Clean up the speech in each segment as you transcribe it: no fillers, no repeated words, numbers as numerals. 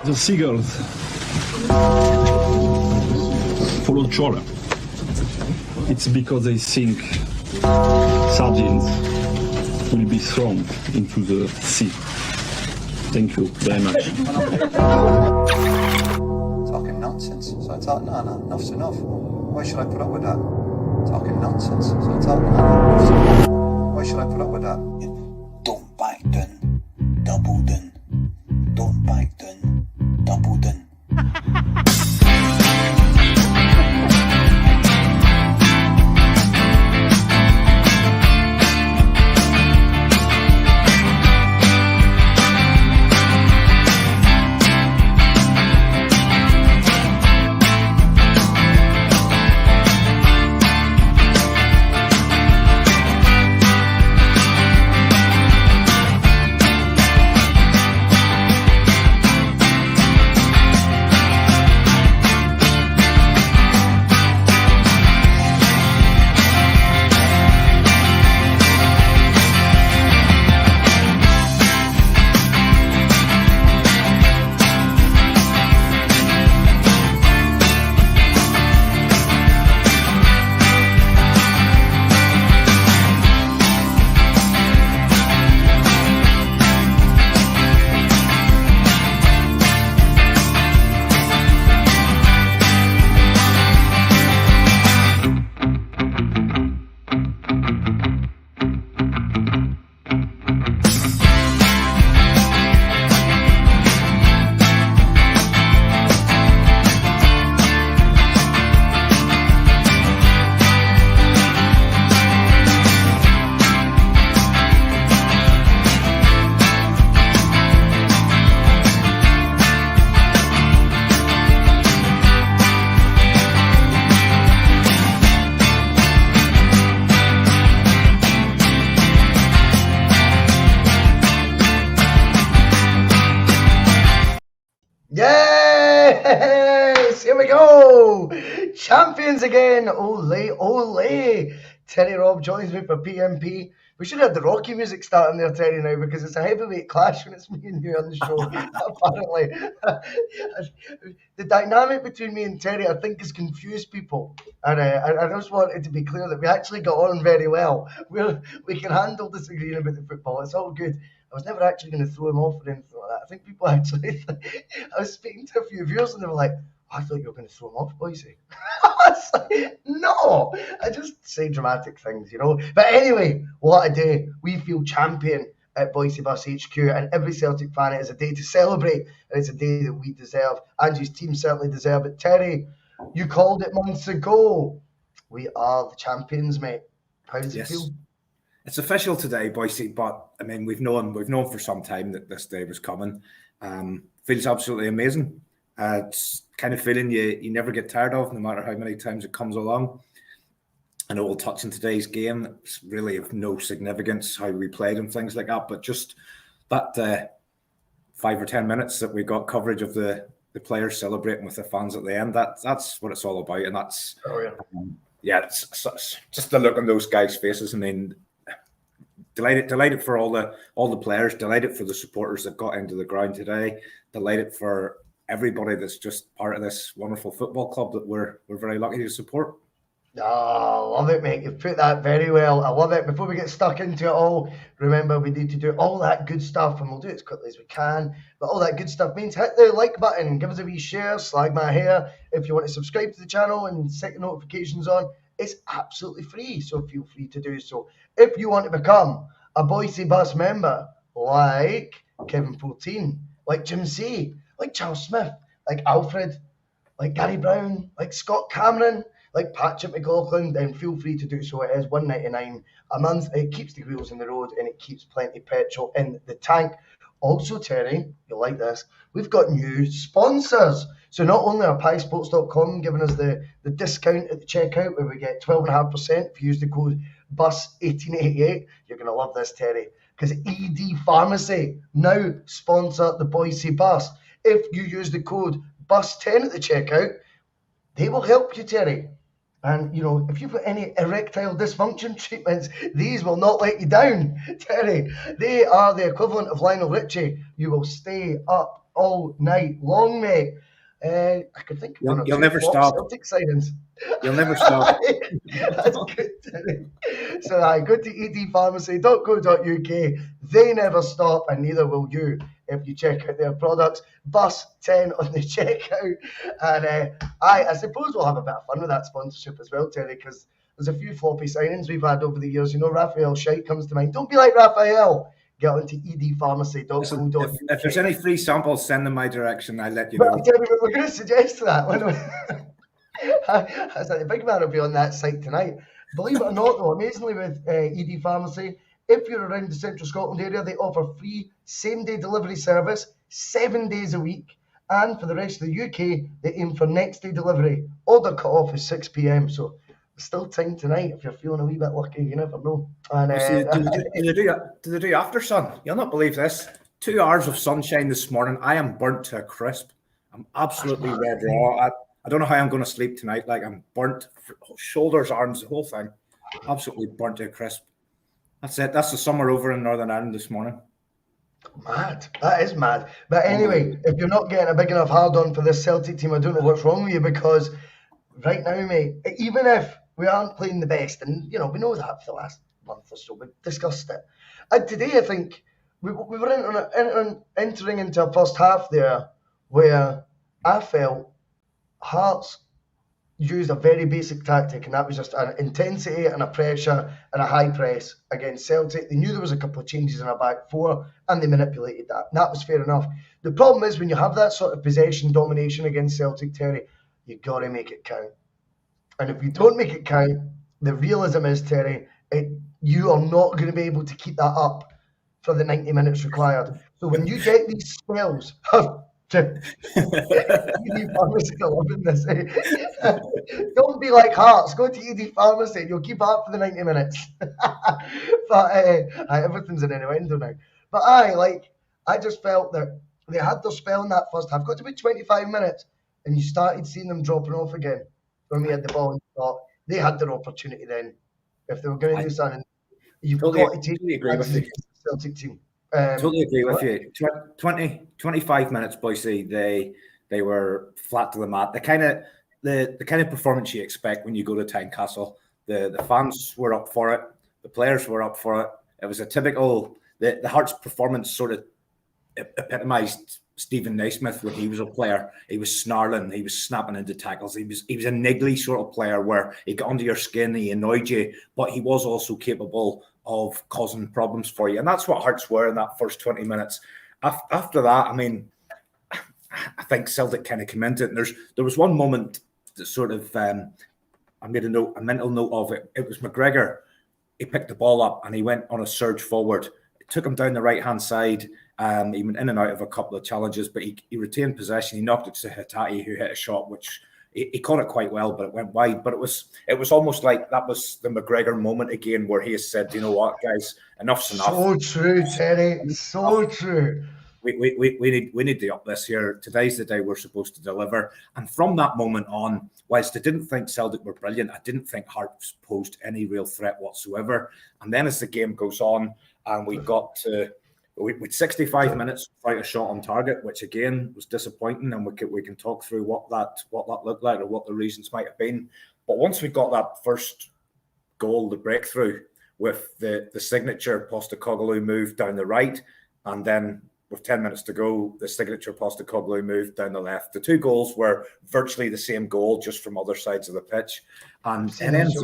The seagulls follow trawler. It's because they think sardines will be thrown into the sea. Thank you very much. Talking nonsense. So I thought, no, enough's enough. Why should I put up with that? Talking nonsense. So I thought, no, enough's enough. Why should I put up with that? Don't back down, double down. Don't back down, double down. Yes! Here we go! Champions again! Ole, ole! Terry Robb joins me for P.M.P. We should have the Rocky music starting there, Terry, now, because it's a heavyweight clash when it's me and you on the show, apparently. The dynamic between me and Terry, I think, has confused people. And I just wanted to be clear that we actually got on very well. We can handle disagreeing about the football. It's all good. I was never actually going to throw him off or anything like that. I think people actually... I was speaking to a few viewers and they were like, I thought you were going to throw him off, Bhoycie. I was like, no! I just say dramatic things, you know. But anyway, what a day. We feel champion at Bhoycie Bus HQ, and every Celtic fan, it is a day to celebrate, and it's a day that we deserve. Angie's team certainly deserve it. Terry, you called it months ago. We are the champions, mate. How does it feel? It's official today, Bhoycie, but I mean we've known for some time that this day was coming. Feels absolutely amazing. It's kind of feeling you never get tired of, no matter how many times it comes along. I know we'll touch on today's game. It's really of no significance how we played and things like that, but just that 5 or 10 minutes that we got coverage of the players celebrating with the fans at the end. That's what it's all about, and that's it's just the look on those guys' faces. I mean, delighted for all the players, delighted for the supporters that got into the ground today, delighted for everybody that's just part of this wonderful football club that we're very lucky to support. Oh, I love it, mate. You've put that very well. I love it. Before we get stuck into it all, remember we need to do all that good stuff, and we'll do it as quickly as we can. But all that good stuff means hit the like button, give us a wee share, slag my hair. If you want to subscribe to the channel and set your notifications on, it's absolutely free, so feel free to do so. If you want to become a Bhoycie Bus member, like Kevin 14, like Jim C, like Charles Smith, like Alfred, like Gary Brown, like Scott Cameron, like Patrick McLaughlin, then feel free to do so. It is $1.99 a month. It keeps the wheels in the road and it keeps plenty of petrol in the tank. Also, Terry, you'll like this, we've got new sponsors. So not only are piesports.com giving us the discount at the checkout where we get 12.5% if you use the code BUS1888. You're going to love this, Terry, because ED Pharmacy now sponsor the Bhoycie Bus. If you use the code BUS10 at the checkout, they will help you, Terry. And, you know, if you've got any erectile dysfunction treatments, these will not let you down, Terry. They are the equivalent of Lionel Richie. You will stay up all night long, mate. I could think of one or You'll two never flop stop. Celtic signings. You'll never stop. That's good. So I go to edpharmacy.co.uk. They never stop, and neither will you if you check out their products. Bus 10 on the checkout. And I suppose we'll have a bit of fun with that sponsorship as well, Terry, because there's a few floppy signings we've had over the years. You know, Raphael Shite comes to mind. Don't be like Raphael. Get onto edpharmacy.co.uk. If there's any free samples, send them my direction. I'll let you But know. I'll tell you what, we're going to suggest that. I said the big man will be on that site tonight. Believe it or not, though, amazingly with ED Pharmacy, if you're around the Central Scotland area, they offer free same-day delivery service 7 days a week. And for the rest of the UK, they aim for next-day delivery. Order cut-off is 6 p.m, so there's still time tonight if you're feeling a wee bit lucky. You never know. And Do they do after sun? You'll not believe this. 2 hours of sunshine this morning. I am burnt to a crisp. I'm absolutely red raw. I don't know how I'm going to sleep tonight. Like, I'm burnt, shoulders, arms, the whole thing. Absolutely burnt to a crisp. That's it. That's the summer over in Northern Ireland this morning. Mad. That is mad. But anyway, if you're not getting a big enough hard on for this Celtic team, I don't know what's wrong with you, because right now, mate, even if we aren't playing the best, and, you know, we know that for the last month or so, we've discussed it. And today, I think, we were entering into a first half there where I felt Hearts used a very basic tactic, and that was just an intensity and a pressure and a high press against Celtic. They knew there was a couple of changes in our back four, and they manipulated that. And that was fair enough. The problem is when you have that sort of possession domination against Celtic, Terry, you got to make it count. And if you don't make it count, the realism is, Terry, you are not going to be able to keep that up for the 90 minutes required. So when you get these spells of don't be like Hearts. Go to ED Pharmacy. You'll keep up for the 90 minutes. But everything's an innuendo now. But I just felt that they had their spell in that first half. Got to be 25 minutes, and you started seeing them dropping off again when we had the ball. And thought they had their opportunity then. If they were going to do something, you've got to take the Celtic team. Totally agree with you. 25 minutes, Bhoycie, they were flat to the mat. The kind of performance you expect when you go to Tynecastle. The fans were up for it. The players were up for it. It was a typical, the Hearts performance sort of epitomised Stephen Naismith when he was a player. He was snarling, he was snapping into tackles. He was a niggly sort of player where he got under your skin, he annoyed you, but he was also capable of causing problems for you. And that's what Hearts were in that first 20 minutes. After that, I mean, I think Celtic kind of came into it. And there was one moment that sort of, I made a mental note of it. It was McGregor. He picked the ball up and he went on a surge forward. It took him down the right-hand side. He went in and out of a couple of challenges, but he retained possession. He knocked it to Hatate, who hit a shot, which he caught it quite well, but it went wide. But it was almost like that was the McGregor moment again, where he has said, you know what, guys, enough's enough. So true, Terry. So true. We need to up this here. Today's the day we're supposed to deliver. And from that moment on, whilst I didn't think Celtic were brilliant, I didn't think Hearts posed any real threat whatsoever. And then as the game goes on, and we got to with 65 minutes without a shot on target, which again was disappointing, and we can talk through what that looked like or what the reasons might have been. But once we got that first goal, the breakthrough with the signature Postecoglou move down the right, and then with 10 minutes to go, the signature Postecoglou moved down the left. The two goals were virtually the same goal, just from other sides of the pitch. And it ends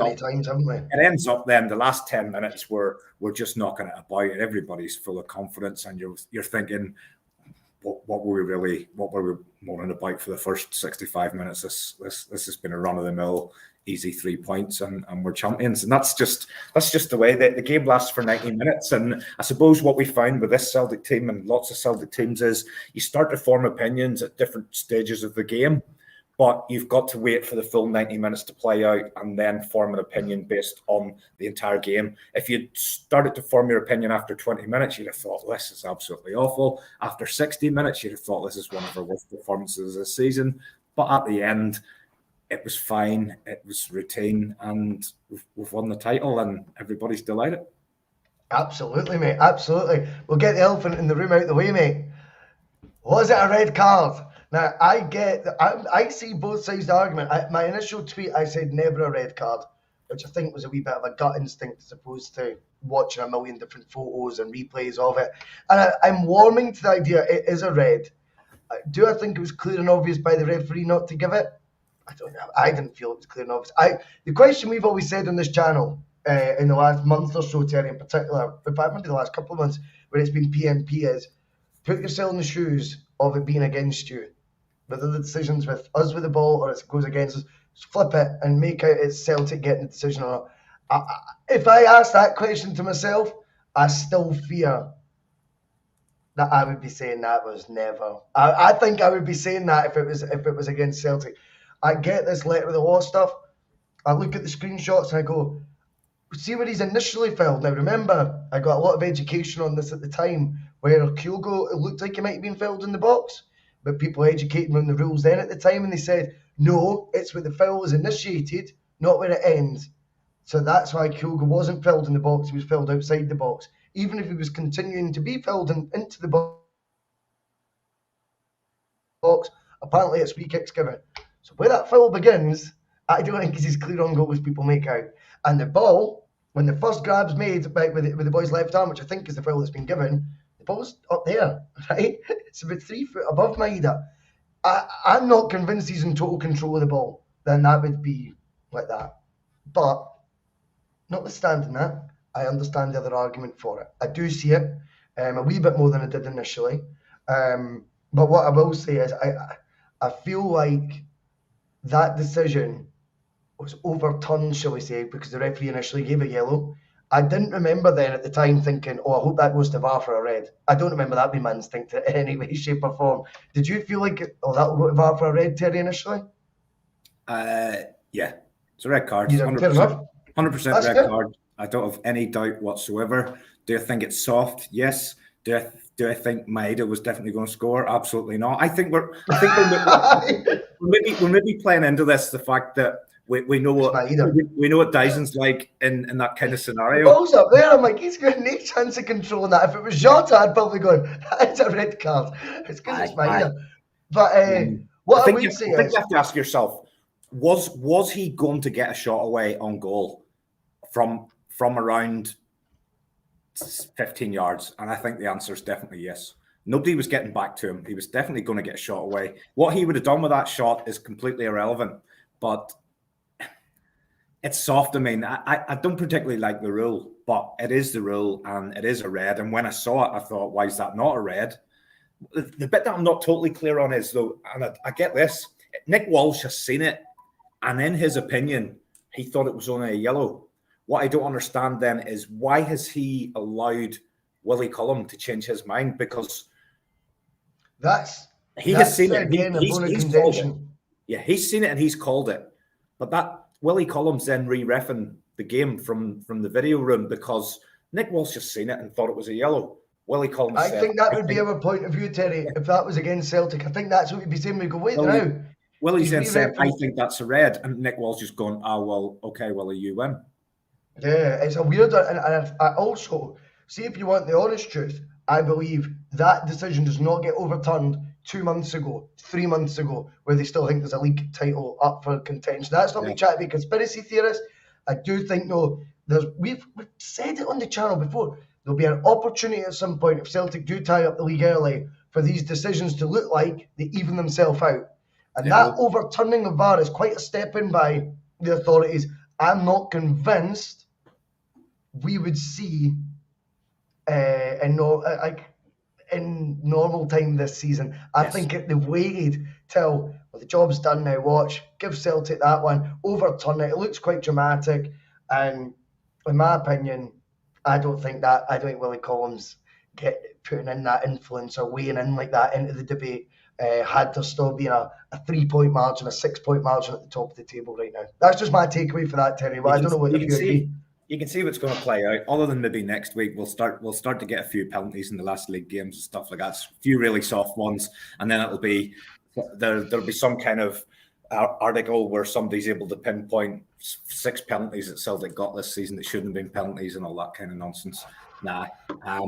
up then the last 10 minutes we're just knocking it about, and everybody's full of confidence, and you're thinking, what were we moaning about for the first 65 minutes? This has been a run of the mill, easy 3 points, and we're champions. And that's just the way that the game lasts for 90 minutes. And I suppose what we found with this Celtic team and lots of Celtic teams is you start to form opinions at different stages of the game, but you've got to wait for the full 90 minutes to play out and then form an opinion based on the entire game. If you started to form your opinion after 20 minutes, you'd have thought, this is absolutely awful. After 60 minutes, you'd have thought this is one of our worst performances this season. But at the end, it was fine, it was routine, and we've won the title, and everybody's delighted. Absolutely, mate, absolutely. We'll get the elephant in the room out the way, mate. Was it a red card? Now, I see both sides of the argument. My initial tweet, I said never a red card, which I think was a wee bit of a gut instinct as opposed to watching a million different photos and replays of it. And I'm warming to the idea it is a red. Do I think it was clear and obvious by the referee not to give it? I don't know. I didn't feel it was clear and obvious. The question we've always said on this channel in the last month or so, Terry, in particular, in fact, maybe the last couple of months, where it's been P.M.P. is put yourself in the shoes of it being against you. Whether the decision's with us with the ball or it goes against us, just flip it and make out it's Celtic getting the decision or not. If I ask that question to myself, I still fear that I would be saying that was never. I think I would be saying that if it was against Celtic. I get this letter of the law stuff. I look at the screenshots and I go, see where he's initially fouled. Now remember, I got a lot of education on this at the time, where Kyogo, it looked like he might have been fouled in the box, but people educated me on the rules then at the time, and they said, no, it's where the foul is initiated, not where it ends. So that's why Kyogo wasn't fouled in the box, he was fouled outside the box. Even if he was continuing to be fouled into the box, apparently it's free kicks given. So where that foul begins, I don't think it's as clear on goal as people make out. And the ball, when the first grab's made with the boy's left arm, which I think is the foul that's been given, the ball's up there, right? It's about 3 foot above Maeda. I'm not convinced he's in total control of the ball. Then that would be like that. But notwithstanding that, I understand the other argument for it. I do see it a wee bit more than I did initially. But what I will say is I feel like that decision was overturned, shall we say, because the referee initially gave a yellow. I didn't remember then at the time thinking, I hope that goes to VAR for a red. I don't remember that being my instinct in any way, shape or form. Did you feel like, that'll go to VAR for a red, Terry, initially? Yeah, it's a red card. 100% red card. I don't have any doubt whatsoever. Do I think it's soft? Yes. Do I think Maeda was definitely going to score? Absolutely not. I think we're maybe playing into this, the fact that we know what Dyson's like in that kind of scenario. The ball's up there. I'm like, he's got no chance of controlling that. If it was Jota, I'd probably go, that's a red card. It's because it's Maeda. But what I would say is, I think you have to ask yourself, was he going to get a shot away on goal from around 15 yards? And I think the answer is definitely yes. Nobody was getting back to him. He was definitely going to get a shot away. What he would have done with that shot is completely irrelevant. But it's soft. I mean, I don't particularly like the rule, but it is the rule and it is a red. And when I saw it, I thought, why is that not a red? The bit that I'm not totally clear on is, though, and I get this, Nick Walsh has seen it, and in his opinion, he thought it was only a yellow. What I don't understand then is, why has he allowed Willie Cullum to change his mind? Because he has seen it. He's called it. Yeah, he's seen it and he's called it. But that Willie Cullum's then re-reffing the game from the video room, because Nick Walsh has seen it and thought it was a yellow. Willie Cullum I think that would be our point of view, Terry, if that was against Celtic. I think that's what we'd be saying. We go, wait now. Willie's then said, I think that's a red. And Nick Walsh is going, well, okay, Willie, you win. Yeah, it's a weird, and I also, see, if you want the honest truth, I believe that decision does not get overturned 2 months ago, 3 months ago, where they still think there's a league title up for contention. That's not me trying to be a conspiracy theorist. I do think, no, we've said it on the channel before, there'll be an opportunity at some point, if Celtic do tie up the league early, for these decisions to look like they even themselves out. And that overturning of VAR is quite a step in by the authorities. I'm not convinced we would see in normal time this season. I think they've waited till the job's done now. Watch, give Celtic that one, overturn it. It looks quite dramatic, and in my opinion, I don't think Willie Collins putting in that influence or weighing in like that into the debate. Had there still been a 3-point margin, a 6-point margin at the top of the table right now. That's just my takeaway for that, Terry. But I don't know what you agree. You can see what's going to play out. Other than maybe next week, we'll start to get a few penalties in the last league games and stuff like that. A few really soft ones, and then there'll be some kind of article where somebody's able to pinpoint 6 penalties that Celtic got this season that shouldn't have been penalties and all that kind of nonsense. Nah, I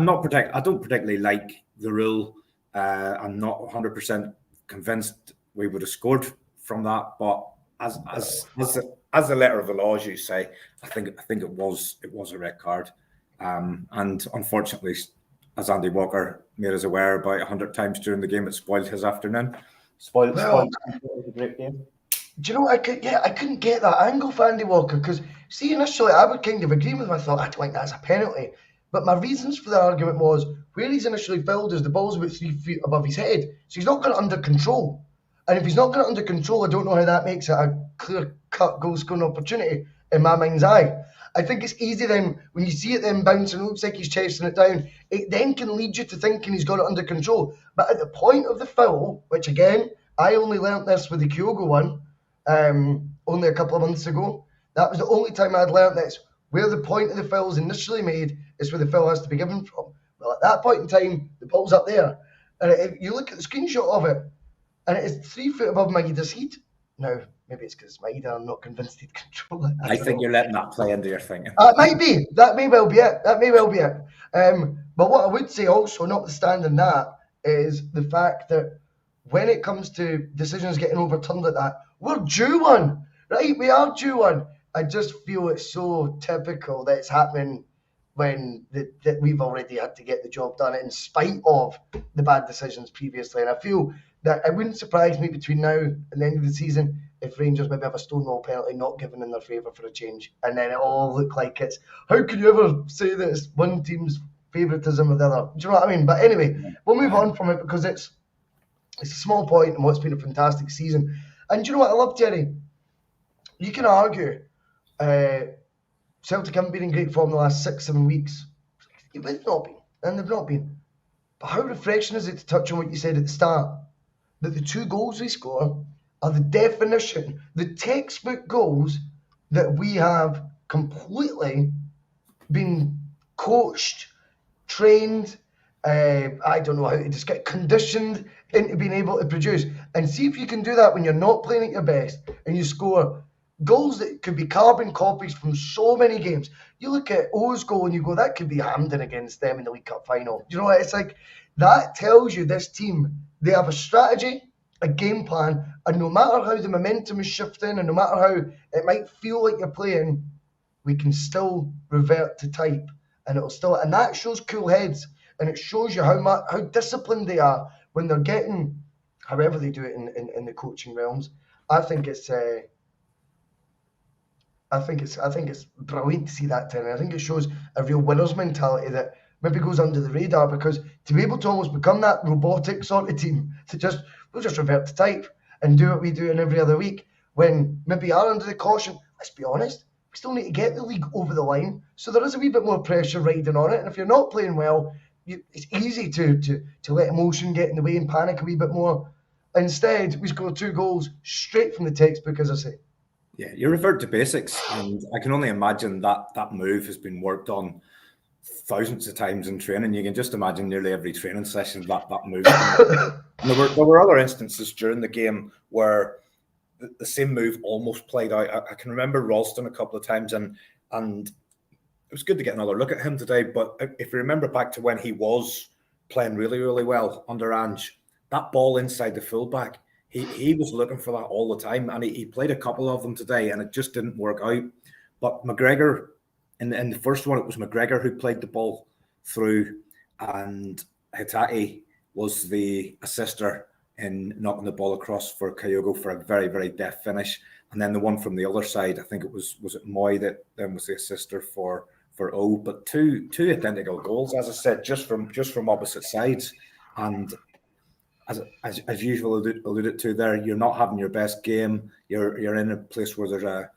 don't particularly like the rule, I'm not 100% convinced we would have scored from that, but as the letter of the law, as you say, I think it was a red card, and unfortunately, as Andy Walker made us aware about 100 times during the game, it spoiled his afternoon. Spoiled a great game. Do you know, I couldn't get that angle for Andy Walker, because, see, initially I would kind of agree with him. I thought, I don't think that's a penalty. But my reasons for the argument was, where he's initially fouled is the ball's about 3 feet above his head. So he's not got it under control. And if he's not got it under control, I don't know how that makes it a clear-cut goal-scoring opportunity in my mind's eye. I think it's easy then, when you see it then bouncing, it looks like he's chasing it down, it then can lead you to thinking he's got it under control. But at the point of the foul, which again, I only learnt this with the Kyogo one, only a couple of months ago. That was the only time I'd learnt this. Where the point of the foul is initially made is where the foul has to be given from. Well, at that point in time, the ball's up there. And if you look at the screenshot of it, and it is 3 feet above Maeda's head. Now, maybe it's because Maeda, I'm not convinced he'd control it. I think you're letting that play into your thinking. It might be. That may well be it. But what I would say also, notwithstanding that, is the fact that when it comes to decisions getting overturned like that, we're due one, right? We are due one. I just feel it's so typical that it's happening when that we've already had to get the job done in spite of the bad decisions previously. And I feel that it wouldn't surprise me between now and the end of the season if Rangers maybe have a stonewall penalty not given in their favour for a change. And then it all look like it's, how can you ever say that it's one team's favouritism or the other? Do you know what I mean? But anyway, we'll move on from it because it's a small point in what's been a fantastic season. And do you know what I love, Jerry? You can argue Celtic haven't been in great form the last 6-7 weeks. They've not been, and they've not been. But how refreshing is it to touch on what you said at the start? That the 2 goals we score are the definition, the textbook goals that we have completely been coached, trained, I don't know how to describe, conditioned into being able to produce. And see if you can do that when you're not playing at your best and you score goals that could be carbon copies from so many games. You look at O's goal and you go, that could be Hampden against them in the League Cup final. You know what? It's like, that tells you this team, they have a strategy, a game plan, and no matter how the momentum is shifting and no matter how it might feel like you're playing, we can still revert to type. And it'll still, and that shows cool heads, and it shows you how disciplined they are when they're getting, however they do it in the coaching realms. I think it's brilliant to see that, Terry. I think it shows a real winner's mentality that maybe goes under the radar, because to be able to almost become that robotic sort of team, we'll just revert to type and do what we do in every other week, when maybe are under the caution, let's be honest, we still need to get the league over the line. So there is a wee bit more pressure riding on it. And if you're not playing well, it's easy to let emotion get in the way and panic a wee bit more. Instead, we score 2 goals straight from the textbook, as I say. Yeah, you revert to basics, and I can only imagine that move has been worked on thousands of times in training. You can just imagine nearly every training session that move. There were other instances during the game where the same move almost played out. I can remember Ralston a couple of times, and it was good to get another look at him today. But if you remember back to when he was playing really, really well under Ange, that ball inside the fullback, he was looking for that all the time, and he played a couple of them today, and it just didn't work out. But McGregor, in the first one, it was McGregor who played the ball through, and Hitati was the assister in knocking the ball across for Kyogo for a very, very deft finish. And then the one from the other side, I think it was it Moy that then was the assister for O. But two identical goals, as I said, just from opposite sides. And as usual alluded to there, you're not having your best game. You're in a place where there's a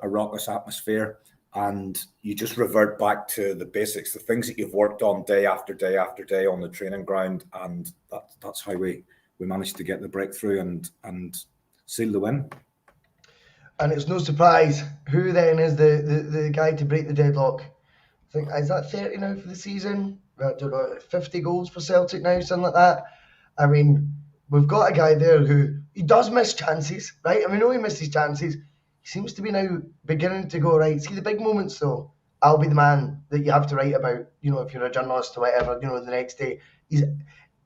raucous atmosphere, and you just revert back to the basics, the things that you've worked on day after day after day on the training ground, and that's how we managed to get the breakthrough and seal the win. And it's no surprise who then is the guy to break the deadlock. I think, is that 30 now for the season? I don't know, 50 goals for Celtic now, something like that. I mean, we've got a guy there who, he does miss chances, right? I mean, he misses chances. He seems to be now beginning to go, right, see the big moments though, I'll be the man that you have to write about, if you're a journalist or whatever, the next day.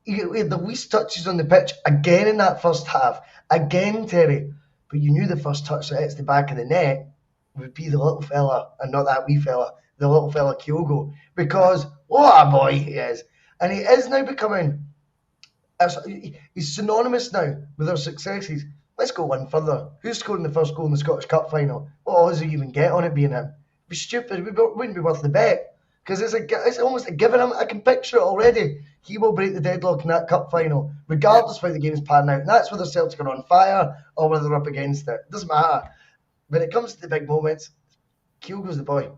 He had the least touches on the pitch again in that first half. Again, Terry. But you knew the first touch that hits the back of the net would be the little fella, and not that wee fella, the little fella Kyogo. Because what a boy he is. And he is now becoming, he's synonymous now with our successes. Let's go one further. Who scored the first goal in the Scottish Cup final? What odds do you even get on it being him? It'd be stupid. It wouldn't be worth the bet. Because it's almost a given. I can picture it already. He will break the deadlock in that cup final, regardless of how the game's pan out. And that's whether Celtic are on fire or whether they're up against it. It doesn't matter. When it comes to the big moments, Kyogo's the boy.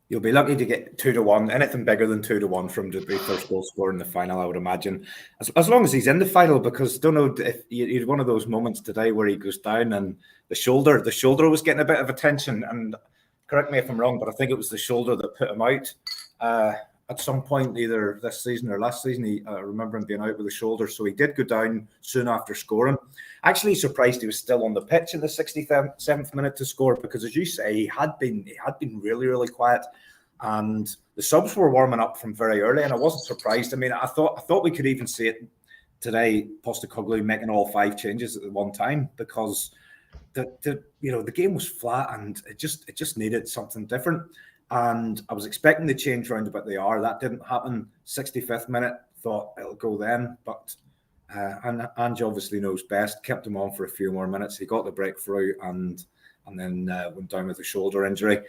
You'll be lucky to get 2-1. Anything bigger than 2-1 from the first goal scorer in the final, I would imagine. As long as he's in the final, because don't know if he had one of those moments today where he goes down and the shoulder was getting a bit of attention. And correct me if I'm wrong, but I think it was the shoulder that put him out. At some point, either this season or last season, I remember him being out with the shoulder. So he did go down soon after scoring. Actually surprised he was still on the pitch in the 67th minute to score, because as you say, he had been really, really quiet. And the subs were warming up from very early, and I wasn't surprised. I mean, I thought we could even see it today, Postecoglou making all 5 changes at the one time, because the game was flat and it just needed something different. And I was expecting the change round about the hour. That didn't happen. 65th minute, thought it'll go then. But and Ange obviously knows best. Kept him on for a few more minutes. He got the breakthrough and then went down with a shoulder injury.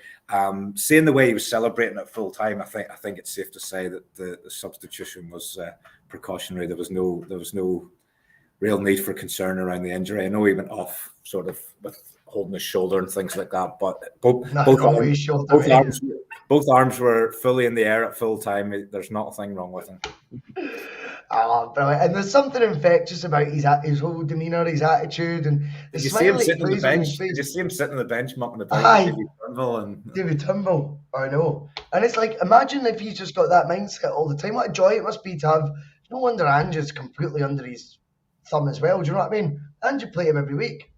Seeing the way he was celebrating at full time, I think it's safe to say that the substitution was precautionary. There was no real need for concern around the injury. I know he went off sort of with holding his shoulder and things like that, but both arms were fully in the air at full time. There's not a thing wrong with him. Oh, brilliant. And there's something infectious about his whole demeanour, his attitude, and the Did you smile see him that he sitting on the plays on his bench? face. Did you see him sitting on the bench mucking about Aye. David Turnbull, I know. And it's like, imagine if he's just got that mindset all the time. What a joy it must be to have. No wonder Ange is completely under his thumb as well. Do you know what I mean? Ange play him every week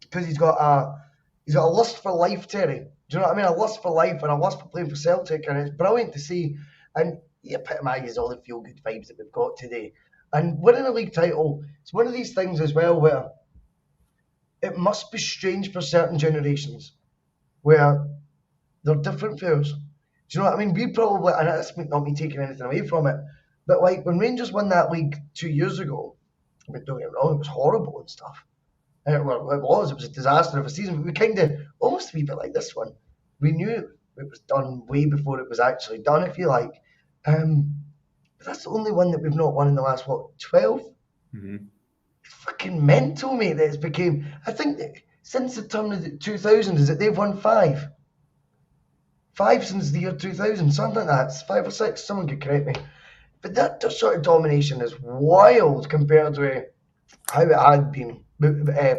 because he's got a lust for life, Terry. Do you know what I mean? A lust for life and a lust for playing for Celtic, and it's brilliant to see. And he epitomises all the feel-good vibes that we've got today. And winning a league title, it's one of these things as well where it must be strange for certain generations where they're different for us. Do you know what I mean? We probably, and that's not me taking anything away from it, but like when Rangers won that league 2 years ago, I mean, don't get me wrong, it was horrible and stuff. And it was a disaster of a season, but we kind of, almost a wee bit like this one, we knew it was done way before it was actually done, if you like. But that's the only one that we've not won in the last, 12? Mm-hmm. It's fucking mental, mate, that it's became, I think that since the turn of the 2000, is it they've won 5? 5 since the year 2000, something like that. It's 5 or 6, someone could correct me. But that sort of domination is wild compared to how it had been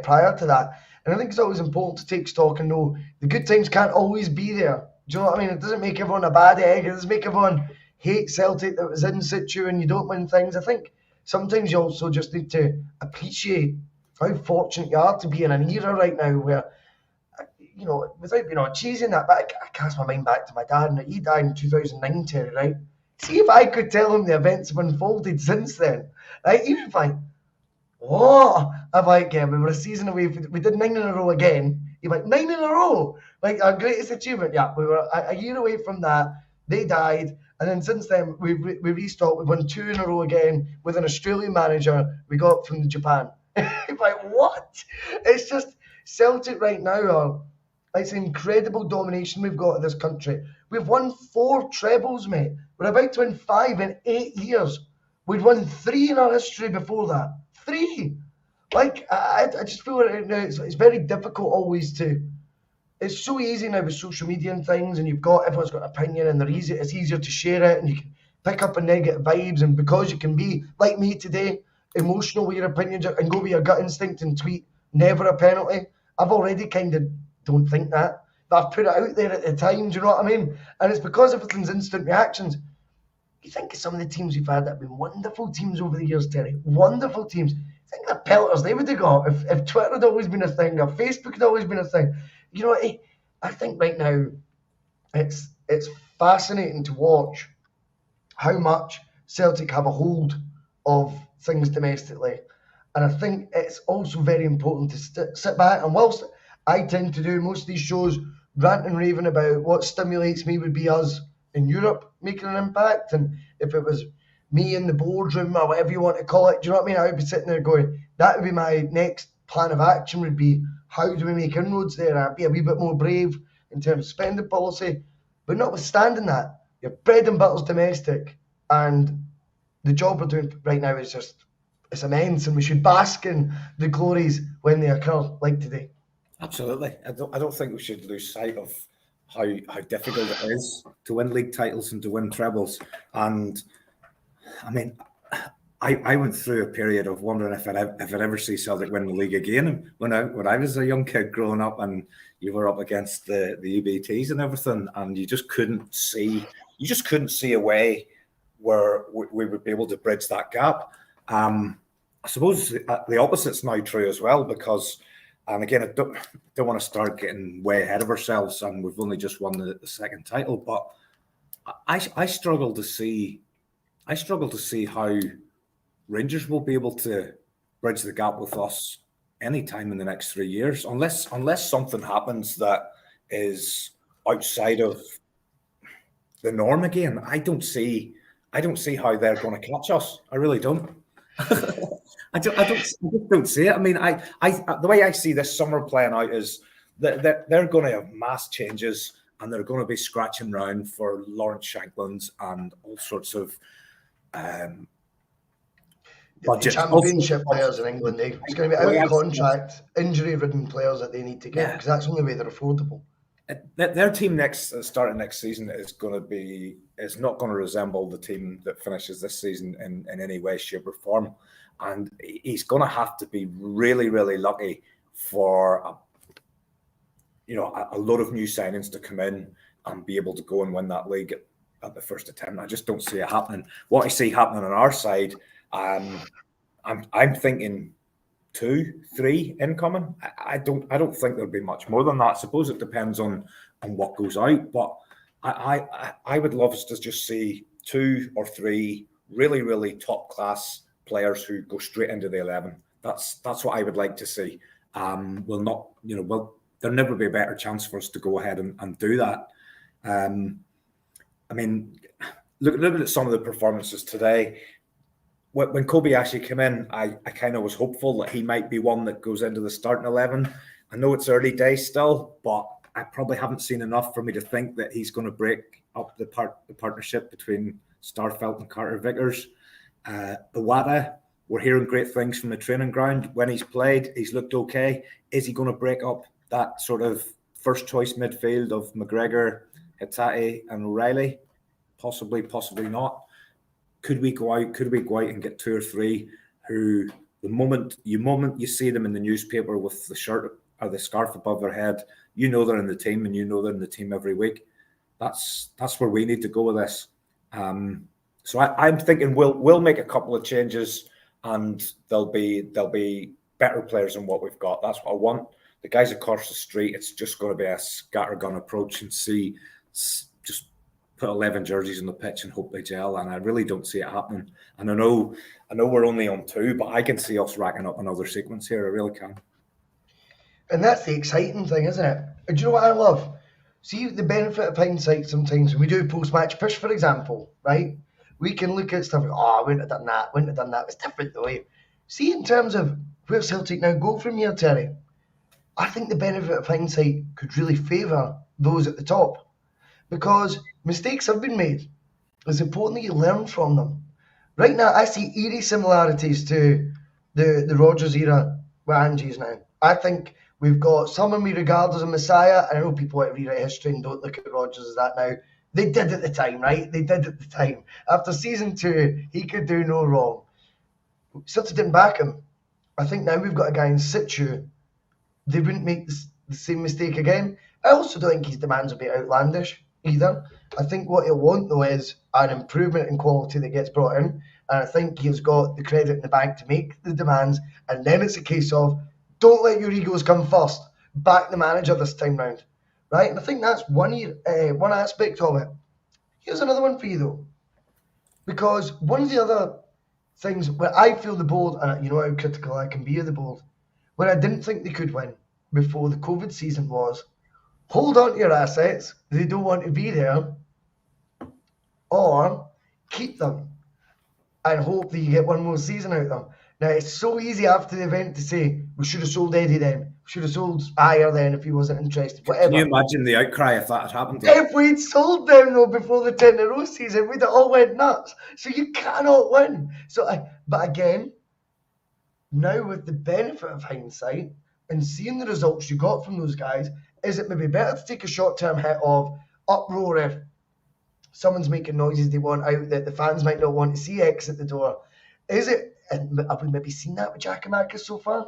prior to that. And I think it's always important to take stock and know the good times can't always be there. Do you know what I mean? It doesn't make everyone a bad egg. It doesn't make everyone hate Celtic that was in situ and you don't win things. I think sometimes you also just need to appreciate how fortunate you are to be in an era right now where, you know, without cheesing that, but I cast my mind back to my dad, and he died in 2009, Terry, right? See if I could tell him the events have unfolded since then, right? Even if I'm like, yeah, we were a season away. We did 9 in a row again. You're like, 9 in a row? Like, our greatest achievement? Yeah, we were a year away from that. They died. And then since then, we restocked. We've won 2 in a row again with an Australian manager we got from Japan. Like, what? It's just Celtic right now it's incredible domination we've got in this country. We've won 4 trebles, mate. We're about to win 5 in 8 years. We'd won 3 in our history before that. 3. Like, I just feel it's very difficult always to. It's so easy now with social media and things, and everyone's got an opinion, and it's easier to share it, and you can pick up on negative vibes, and because you can be like me today, emotional with your opinions and go with your gut instinct and tweet never a penalty. I've already kind of don't think that, but I've put it out there at the time. Do you know what I mean? And it's because everything's instant reactions. You think of some of the teams we've had that have been wonderful teams over the years, Terry. Wonderful teams. Think of the pelters they would have got if Twitter had always been a thing, or Facebook had always been a thing. You know, I think right now it's fascinating to watch how much Celtic have a hold of things domestically. And I think it's also very important to sit back. And whilst I tend to do most of these shows rant and raving about what stimulates me would be us in Europe making an impact, and if it was me in the boardroom or whatever you want to call it, do you know what I mean? I would be sitting there going, that would be my next plan of action, would be how do we make inroads there? I'd be a wee bit more brave in terms of spending policy. But notwithstanding that, your bread and butter's domestic, and the job we're doing right now is just, it's immense, and we should bask in the glories when they occur, like today. Absolutely. I don't think we should lose sight of how difficult it is to win league titles and to win trebles. And I mean, I went through a period of wondering if I'd ever see Celtic win the league again. When I was a young kid growing up, and you were up against the EBTs and everything, and you just couldn't see a way where we would be able to bridge that gap. I suppose the opposite's now true as well, because, and again, I don't want to start getting way ahead of ourselves, and we've only just won the second title, but I struggle to see how Rangers will be able to bridge the gap with us any time in the next 3 years, unless something happens that is outside of the norm again. I don't see how they're going to catch us. I really don't. I just don't see it. I mean, I the way I see this summer playing out is that they're going to have mass changes, and they're going to be scratching around for Lawrence Shanklands and all sorts of budget. Championship players in England, it's going to be out of contract, injury-ridden players that they need to get, because that's the only way they're affordable. Their team starting next season is not going to resemble the team that finishes this season in any way, shape, or form. And he's going to have to be really, really lucky for a lot of new signings to come in and be able to go and win that league at the first attempt. I just don't see it happening. What I see happening on our side, I'm thinking 2, 3 incoming. I don't think there'll be much more than that. I suppose it depends on what goes out, but I would love us to just see 2 or 3 really, really top class players who go straight into the 11. That's what I would like to see. There'll never be a better chance for us to go ahead and do that. I mean, looking at some of the performances today, when Kobayashi came in, I kind of was hopeful that he might be one that goes into the starting 11. I know it's early days still, but I probably haven't seen enough for me to think that he's going to break up the partnership between Starfelt and Carter Vickers. Iwata, we're hearing great things from the training ground. When he's played, he's looked okay. Is he going to break up that sort of first choice midfield of McGregor, Hatate, and O'Reilly? Possibly, possibly not. Could we go out and get 2 or 3 who, the moment you see them in the newspaper with the shirt or the scarf above their head, you know they're in the team, and you know they're in the team every week. That's where we need to go with this. So I'm thinking we'll make a couple of changes, and they'll be better players than what we've got. That's what I want. The guys across the street, it's just going to be a scattergun approach and just put 11 jerseys on the pitch and hope they gel. And I really don't see it happening. And I know we're only on 2, but I can see us racking up another sequence here. I really can. And that's the exciting thing, isn't it? And do you know what I love? See, the benefit of hindsight sometimes when we do post-match push, for example, right? We can look at stuff like, I wouldn't have done that. It's different the way. See, in terms of where Celtic now go from here, Terry, I think the benefit of hindsight could really favour those at the top, because mistakes have been made. It's important that you learn from them. Right now, I see eerie similarities to the Rodgers era with Angie's now. I think we've got someone we regard as a messiah, and I know people want to rewrite history and don't look at Rodgers as that now. They did at the time, right? They did at the time. After season 2, he could do no wrong. Celtic didn't back him. I think now we've got a guy in situ. They wouldn't make the same mistake again. I also don't think his demands will be outlandish either. I think what he'll want, though, is an improvement in quality that gets brought in. And I think he's got the credit in the bank to make the demands. And then it's a case of, don't let your egos come first. Back the manager this time round. Right? And I think that's one aspect of it. Here's another one for you, though. Because one of the other things where I feel the board, and you know how critical I can be of the board, where I didn't think they could win before the COVID season was, hold on to your assets, they don't want to be there, or keep them and hope that you get one more season out of them. Now, it's so easy after the event to say, we should have sold Eddie then, we should have sold Ayer then if he wasn't interested, whatever. Can you imagine the outcry if that had happened? If we'd sold them, though, before the 10 in a row season, we'd have all went nuts. So you cannot win. But again, now with the benefit of hindsight and seeing the results you got from those guys, is it maybe better to take a short-term hit of uproar if someone's making noises they want out that the fans might not want to see exit the door? Is it, and have we maybe seen that with Giakoumakis so far?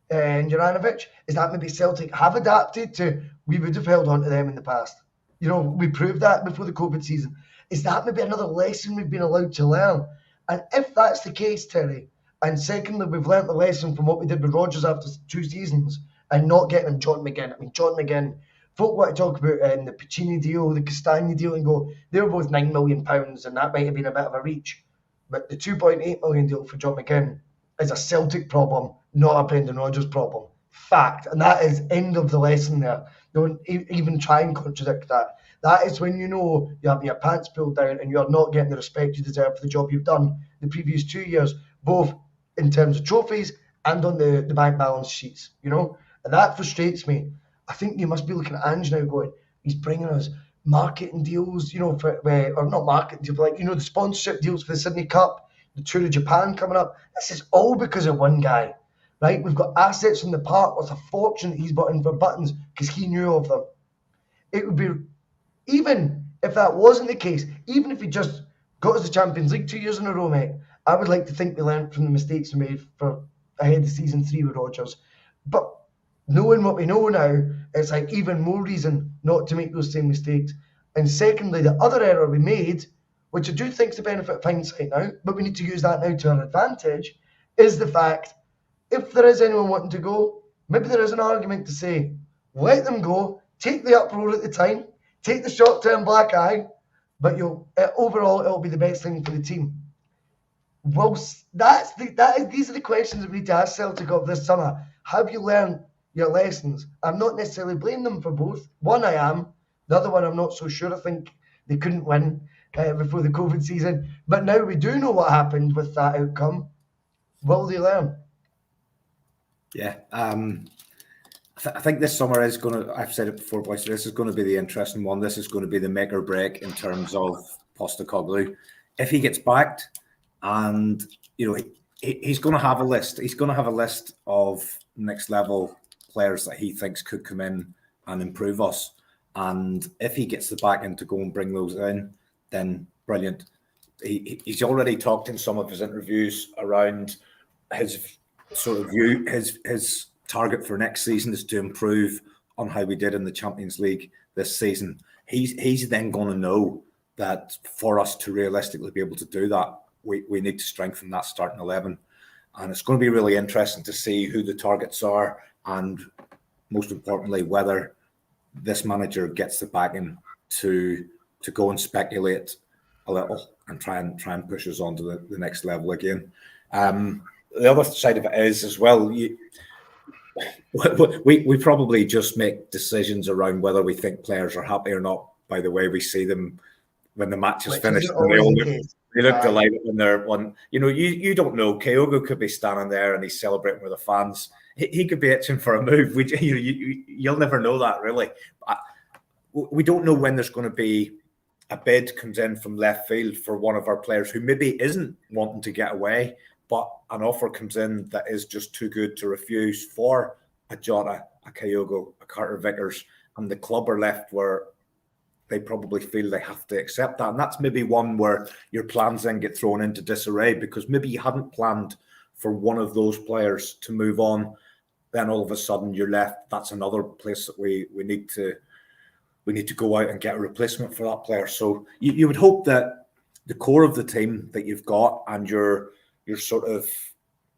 And Juranovic? Is that maybe Celtic have adapted to, we would have held on to them in the past? You know, we proved that before the COVID season. Is that maybe another lesson we've been allowed to learn? And if that's the case, Terry, and secondly, we've learnt the lesson from what we did with Rodgers after 2 seasons and not getting him John McGinn. I mean, John McGinn, folk want to talk about the Piccini deal, the Castagna deal, and go, they were both £9 million, and that might have been a bit of a reach. But the £2.8 million deal for John McGinn is a Celtic problem, not a Brendan Rodgers problem. Fact. And that is end of the lesson there. Don't even try and contradict that. That is when you know you have your pants pulled down and you're not getting the respect you deserve for the job you've done the previous 2 years, both in terms of trophies and on the bank balance sheets, you know? And that frustrates me. I think you must be looking at Ange now going, he's bringing us marketing deals, you know, or not marketing deals, but like, you know, the sponsorship deals for the Sydney Cup, the Tour of Japan coming up. This is all because of one guy, right? We've got assets from the park worth a fortune that he's bought in for buttons because he knew of them. It would be, even if that wasn't the case, even if he just got us the Champions League 2 years in a row, mate, I would like to think we learned from the mistakes we made for ahead of season 3 with Rodgers. But knowing what we know now, it's like even more reason not to make those same mistakes. And secondly, the other error we made, which I do think is the benefit of hindsight now, but we need to use that now to our advantage, is the fact, if there is anyone wanting to go, maybe there is an argument to say, let them go, take the uproar at the time, take the short-term black eye, but overall it'll be the best thing for the team. Well, these are the questions that we need to ask Celtic of this summer. Have you learned your lessons? I'm not necessarily blaming them for both. One I am, the other one I'm not so sure. I think they couldn't win before the COVID season. But now we do know what happened with that outcome. Will they learn? Yeah. I think this summer is going to, I've said it before, boys, this is going to be the interesting one. This is going to be the make or break in terms of Postecoglou. If he gets backed, and, you know, he's going to have a list. He's going to have a list of next level players that he thinks could come in and improve us. And if he gets the backing to go and bring those in, then brilliant. He's already talked in some of his interviews around his sort of view. His target for next season is to improve on how we did in the Champions League this season. He's then going to know that for us to realistically be able to do that, we need to strengthen that starting 11. And it's going to be really interesting to see who the targets are and, most importantly, whether this manager gets the backing to go and speculate a little and try and push us on to the next level again. The other side of it is as well, we probably just make decisions around whether we think players are happy or not by the way we see them when the match is finished. They look delighted when they're on. You know, you don't know. Kyogo could be standing there and he's celebrating with the fans. He could be itching for a move. You'll never know that, really. We don't know when there's going to be a bid comes in from left field for one of our players who maybe isn't wanting to get away, but an offer comes in that is just too good to refuse for a Jota, a Kyogo, a Carter Vickers, and the club are left where they probably feel they have to accept that. And that's maybe one where your plans then get thrown into disarray because maybe you hadn't planned for one of those players to move on. Then all of a sudden you're left. That's another place that we need to go out and get a replacement for that player. So you would hope that the core of the team that you've got and your sort of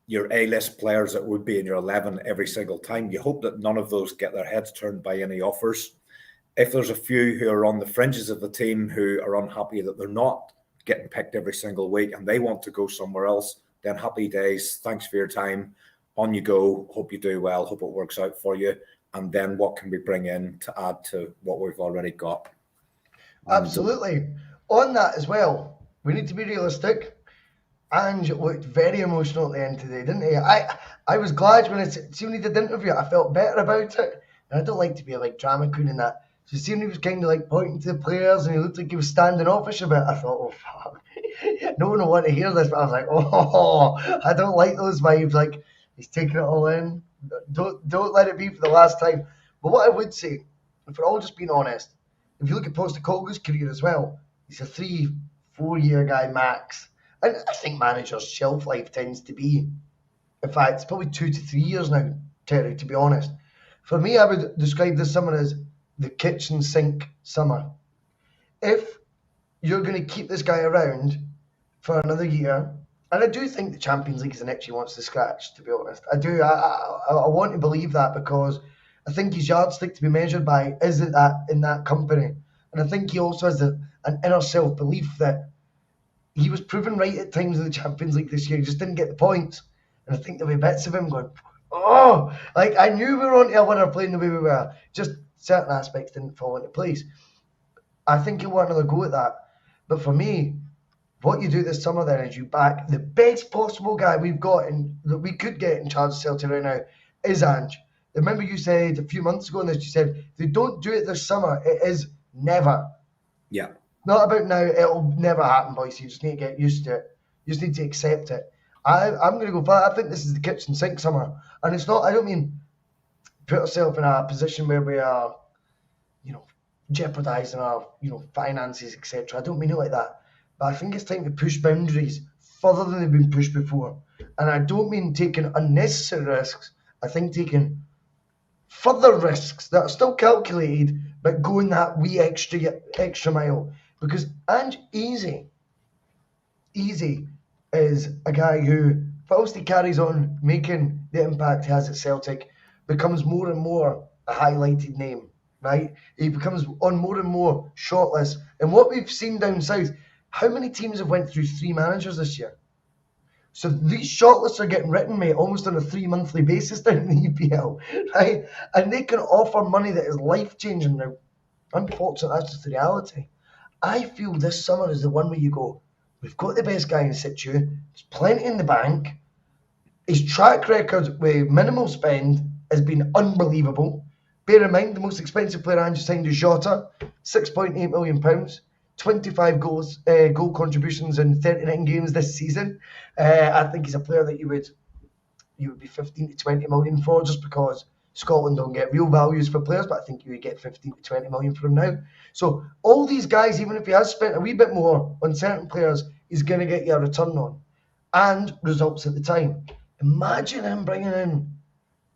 your A-list players that would be in your 11 every single time, you hope that none of those get their heads turned by any offers. If there's a few who are on the fringes of the team who are unhappy that they're not getting picked every single week and they want to go somewhere else, then happy days. Thanks for your time. On you go. Hope you do well. Hope it works out for you. And then what can we bring in to add to what we've already got? Absolutely. On that as well, we need to be realistic. Ange looked very emotional at the end today, didn't he? I was glad when when he did the interview, I felt better about it. And I don't like to be like drama queen in that. So seeing he was kind of like pointing to the players and he looked like he was standing offish a bit, I thought, oh fuck, no one will want to hear this. But I was like, oh, I don't like those vibes. Like he's taking it all in. Don't let it be for the last time. But what I would say, if we're all just being honest, if you look at Postecoglou's career as well, he's a 3-4 year guy max. And I think managers' shelf life tends to be, in fact, it's probably 2 to 3 years now, Terry, to be honest. For me, I would describe this summer as the kitchen sink summer. If you're going to keep this guy around for another year, and I do think the Champions League is an itch he wants to scratch, to be honest. I do. I want to believe that because I think his yardstick to be measured by is it that in that company. And I think he also has an inner self-belief that he was proven right at times in the Champions League this year. He just didn't get the points. And I think there'll be bits of him going, oh, like I knew we were on to a winner playing the way we were. Just certain aspects didn't fall into place. I think he'll want another go at that. But for me, what you do this summer then is you back the best possible guy we've got and that we could get in charge of Celtic right now is Ange. Remember you said a few months ago in this, you said, if they don't do it this summer, it is never. Yeah. Not about now, it'll never happen, boys. You just need to get used to it. You just need to accept it. I'm going to go for that. I think this is the kitchen sink summer. And it's not, I don't mean put ourselves in a position where we are, jeopardising our, finances, etc. I don't mean it like that. But I think it's time to push boundaries further than they've been pushed before. And I don't mean taking unnecessary risks. I think taking further risks that are still calculated, but going that wee extra mile. Because Ange Easy is a guy who, whilst he carries on making the impact he has at Celtic, becomes more and more a highlighted name, right? He becomes on more and more shortlists. And what we've seen down south, how many teams have went through 3 managers this year? So these shortlists are getting written, mate, almost on a 3-monthly basis down in the EPL, right? And they can offer money that is life-changing now. Unfortunately, that's just the reality. I feel this summer is the one where you go, we've got the best guy in situ, there's plenty in the bank, his track record with minimal spend has been unbelievable. Bear in mind, the most expensive player Ange signed is Jota, £6.8 million, 25 goal contributions in 39 games this season. I think he's a player that you would be 15 to 20 million for, just because Scotland don't get real values for players, but I think you would get 15 to 20 million for him now. So all these guys, even if he has spent a wee bit more on certain players, he's going to get you a return on and results at the time. Imagine him bringing in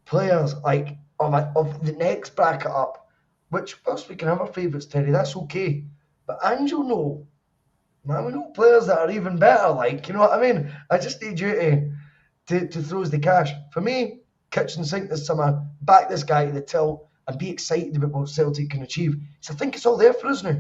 players like of the next bracket up, which whilst we can have our favourites, Terry, that's okay. But Ange will know, man, we know players that are even better, like, you know what I mean? I just need you to throw us the cash. For me, kitchen sink this summer, back this guy to the tilt and be excited about what Celtic can achieve. So I think it's all there for us now.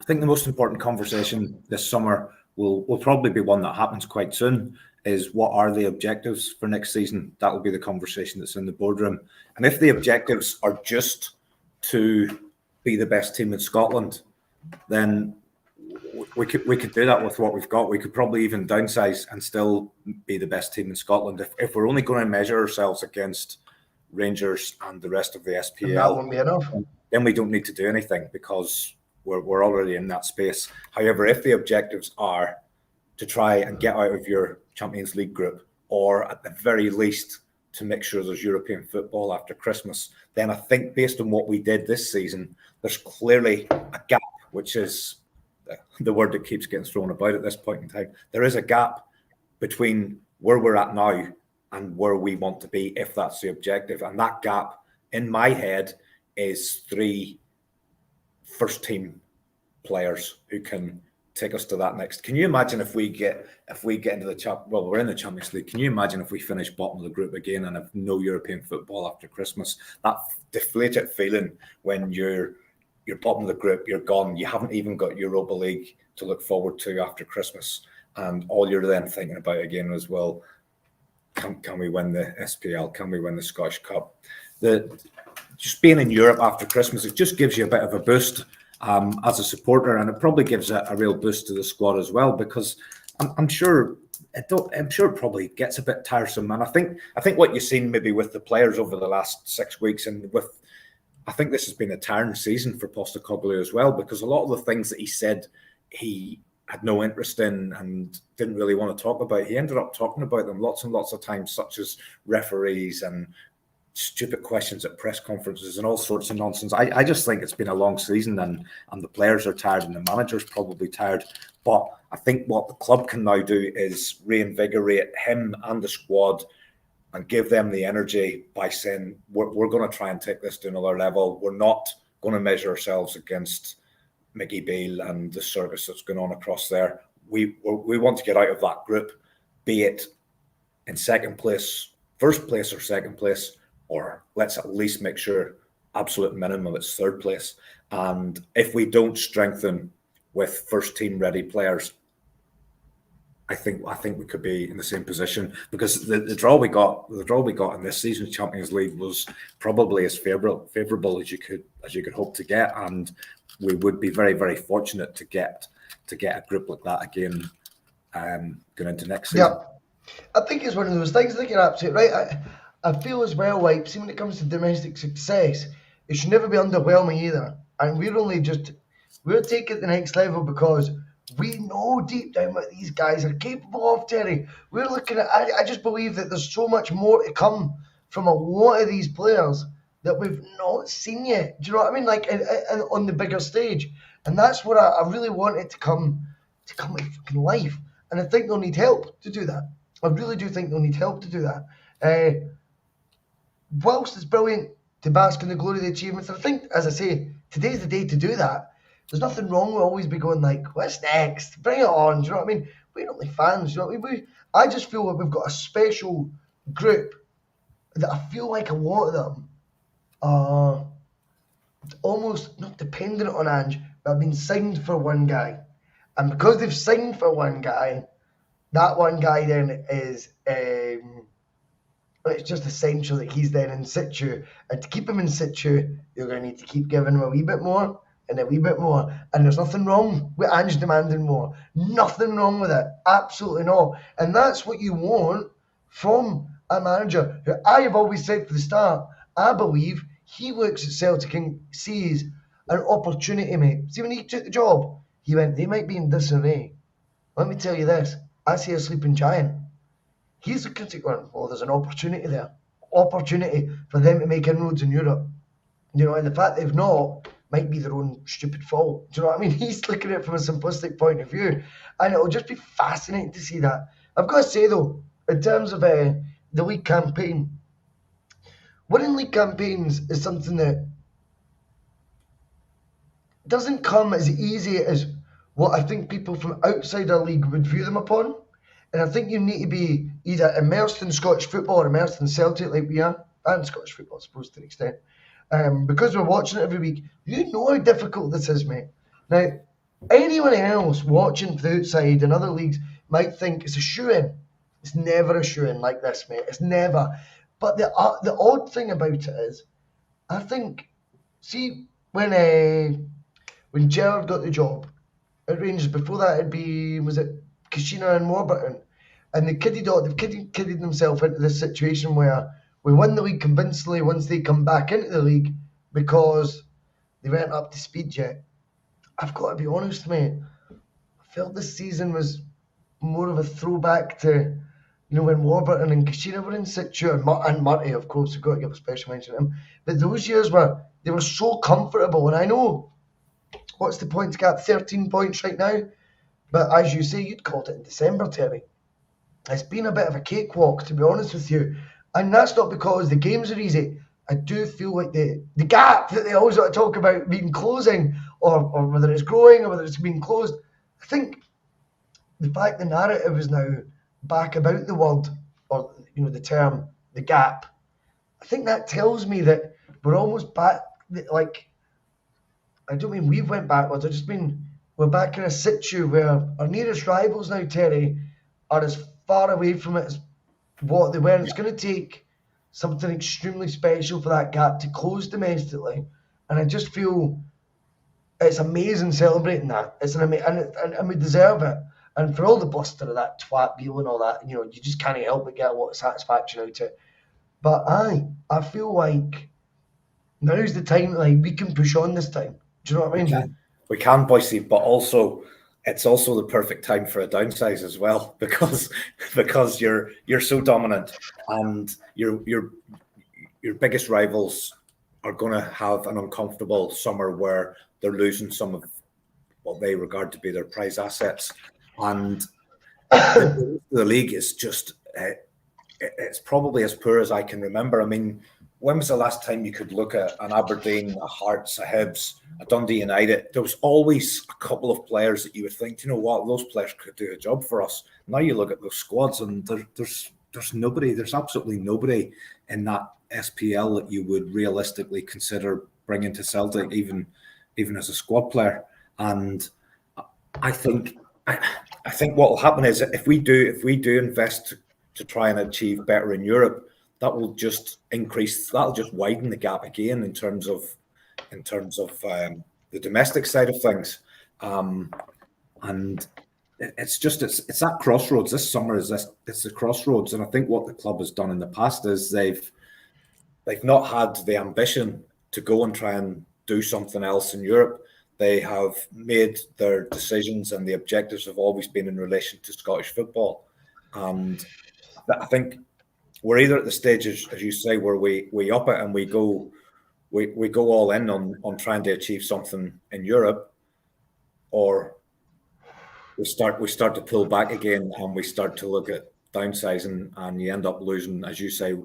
I think the most important conversation this summer will probably be one that happens quite soon, is what are the objectives for next season? That will be the conversation that's in the boardroom. And if the objectives are just to be the best team in Scotland, then we could do that with what we've got. We could probably even downsize and still be the best team in Scotland. If we're only going to measure ourselves against Rangers and the rest of the SPL, and that won't be enough. Then we don't need to do anything because we're already in that space. However, if the objectives are to try and get out of your Champions League group, or at the very least to make sure there's European football after Christmas, then I think based on what we did this season, there's clearly a gap, which is the word that keeps getting thrown about at this point in time. There is a gap between where we're at now and where we want to be, if that's the objective. And that gap, in my head, is 3 first-team players who can take us to that next. Can you imagine if we get into the we're in the Champions League. Can you imagine if we finish bottom of the group again and have no European football after Christmas? That deflated feeling when you're bottom of the group, you're gone. You haven't even got Europa League to look forward to after Christmas. And all you're then thinking about again as well, can we win the SPL? Can we win the Scottish Cup? Just being in Europe after Christmas, it just gives you a bit of a boost as a supporter, and it probably gives a real boost to the squad as well, because I'm sure it probably gets a bit tiresome. And I think what you've seen maybe with the players over the last 6 weeks, and I think this has been a tiring season for Postecoglou as well, because a lot of the things that he said he had no interest in and didn't really want to talk about, he ended up talking about them lots and lots of times, such as referees and stupid questions at press conferences and all sorts of nonsense. I just think it's been a long season, and the players are tired and the manager's probably tired. But I think what the club can now do is reinvigorate him and the squad and give them the energy by saying, we're going to try and take this to another level. We're not going to measure ourselves against Mickey Beale and the circus that's going on across there. We want to get out of that group, be it in second place, first place or second place, or let's at least make sure absolute minimum it's third place. And if we don't strengthen with first team ready players, I think we could be in the same position, because the draw we got in this season's Champions League was probably as favourable as you could hope to get, and we would be very, very fortunate to get a group like that again going into next season. Yeah, I think it's one of those things. I think you're absolutely right. I feel as well, like, see, when it comes to domestic success, it should never be underwhelming either. And we're taking it to the next level because we know deep down what these guys are capable of, Terry. We're looking at, I just believe that there's so much more to come from a lot of these players that we've not seen yet. Do you know what I mean? Like, on the bigger stage. And that's what I really want it to come to fucking life. And I think they'll need help to do that. I really do think they'll need help to do that. Whilst it's brilliant to bask in the glory of the achievements, and I think, as I say, today's the day to do that. There's nothing wrong with always be going like, what's next? Bring it on. Do you know what I mean? We're only fans. Do you know what I mean? I just feel like we've got a special group that I feel like a lot of them are almost not dependent on Ange, but have been signed for one guy. And because they've signed for one guy, that one guy then is, it's just essential that he's then in situ. And to keep him in situ, you're going to need to keep giving him a wee bit more and a wee bit more. And there's nothing wrong with Ange demanding more. Nothing wrong with it. Absolutely not. And that's what you want from a manager who I have always said from the start, I believe he looks at Celtic and sees an opportunity, mate. See, when he took the job, he went, they might be in disarray. Let me tell you this, I see a sleeping giant. He's looking at going, well, there's an opportunity there. Opportunity for them to make inroads in Europe. You know, and the fact they've not might be their own stupid fault. Do you know what I mean? He's looking at it from a simplistic point of view. And it'll just be fascinating to see that. I've got to say, though, in terms of the league campaign, winning league campaigns is something that doesn't come as easy as what I think people from outside our league would view them upon. And I think you need to be either immersed in Scottish football or immersed in Celtic like we are, and Scottish football, I suppose, to an extent. Because we're watching it every week, you know how difficult this is, mate. Now, anyone else watching from the outside in other leagues might think it's a shoe-in. It's never a shoe-in like this, mate. It's never. But the odd thing about it is, I think, see, when Gerrard got the job at Rangers, before that it'd be, was it Kashina and Warburton? And they've kidded themselves into this situation where we won the league convincingly once they come back into the league because they weren't up to speed yet. I've got to be honest, mate. I felt this season was more of a throwback to, you know, when Warburton and Kashina were in situ, and Murray, of course, we've got to give a special mention to him. But those years they were so comfortable, and I know, what's the points gap? 13 points right now. But as you say, you'd called it in December, Terry. It's been a bit of a cakewalk, to be honest with you. And that's not because the games are easy. I do feel like the gap that they always want to talk about being closing, or whether it's growing or whether it's being closed, I think the fact the narrative is now back about the word, or, you know, the term, the gap, I think that tells me that we're almost back, like, I don't mean we've went backwards, I just mean we're back in a situ where our nearest rivals now, Terry, are as far away from it as what they were. It's going to take something extremely special for that gap to close domestically. And I just feel it's amazing celebrating that. It's and we deserve it. And for all the bluster of that twat Beale and all that, you just can't help but get a lot of satisfaction out of it. But I feel like now's the time, like, we can push on this time. Do you know what I mean? We can, Bhoycie, but also it's also the perfect time for a downsize as well, because you're so dominant, and your biggest rivals are going to have an uncomfortable summer where they're losing some of what they regard to be their prize assets, and the league is just it's probably as poor as I can remember. I mean, when was the last time you could look at an Aberdeen, a Hearts, a Hibs, a Dundee United? There was always a couple of players that you would think, you know what, those players could do a job for us. Now you look at those squads and there's nobody, there's absolutely nobody in that SPL that you would realistically consider bringing to Celtic, even as a squad player. And I think what will happen is if we do invest to try and achieve better in Europe, that will just increase, that'll just widen the gap again in terms of the domestic side of things, and it's that crossroads. This summer it's the crossroads, and I think what the club has done in the past is they've not had the ambition to go and try and do something else in Europe. They have made their decisions, and the objectives have always been in relation to Scottish football, and I think we're either at the stage, as you say, where we up it and we go all in on trying to achieve something in Europe, or we start to pull back again and we start to look at downsizing, and you end up losing, as you say,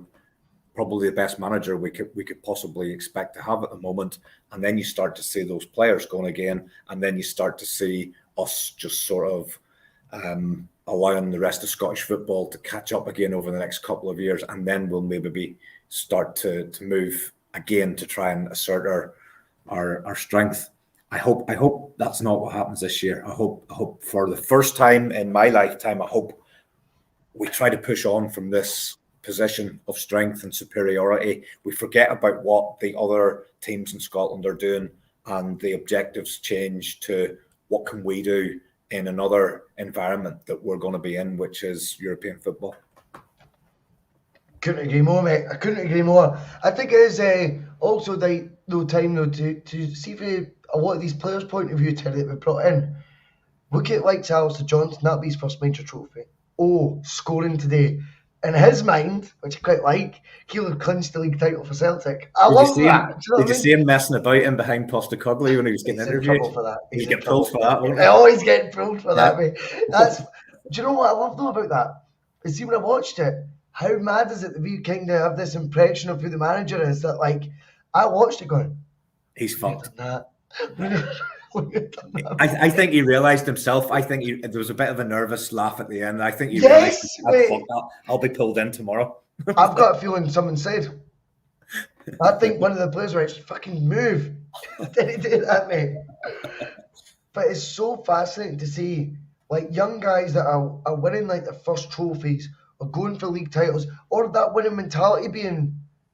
probably the best manager we could possibly expect to have at the moment. And then you start to see those players going again, and then you start to see us just sort of allowing the rest of Scottish football to catch up again over the next couple of years, and then we'll maybe start to move again to try and assert our strength. I hope that's not what happens this year. I hope for the first time in my lifetime, I hope we try to push on from this position of strength and superiority. We forget about what the other teams in Scotland are doing, and the objectives change to what can we do in another environment that we're going to be in, which is European football. Couldn't agree more, mate. I couldn't agree more. I think it is also no time though to see from a lot of these players' point of view, Terry, that we brought in. Look at like Alistair Johnson, that'll be his first major trophy. Oh, scoring today. In his mind, which I quite like, he'll have clinched the league title for Celtic. I love that. Did you see him messing about in behind Postecoglou when he was getting interviewed? He's in trouble for that. He's getting pulled for that, won't he? Oh, he's getting pulled for that, mate. Do you know what I love though about that? Is see when I watched it, how mad is it that we kind of have this impression of who the manager is, that like I watched it going, he's fucked. I think he realised himself. I think there was a bit of a nervous laugh at the end. I think he realised, I'll be pulled in tomorrow. I've got a feeling someone said, I think one of the players were actually fucking move. Did he do that, mate? But it's so fascinating to see like young guys that are winning like their first trophies or going for league titles, or that winning mentality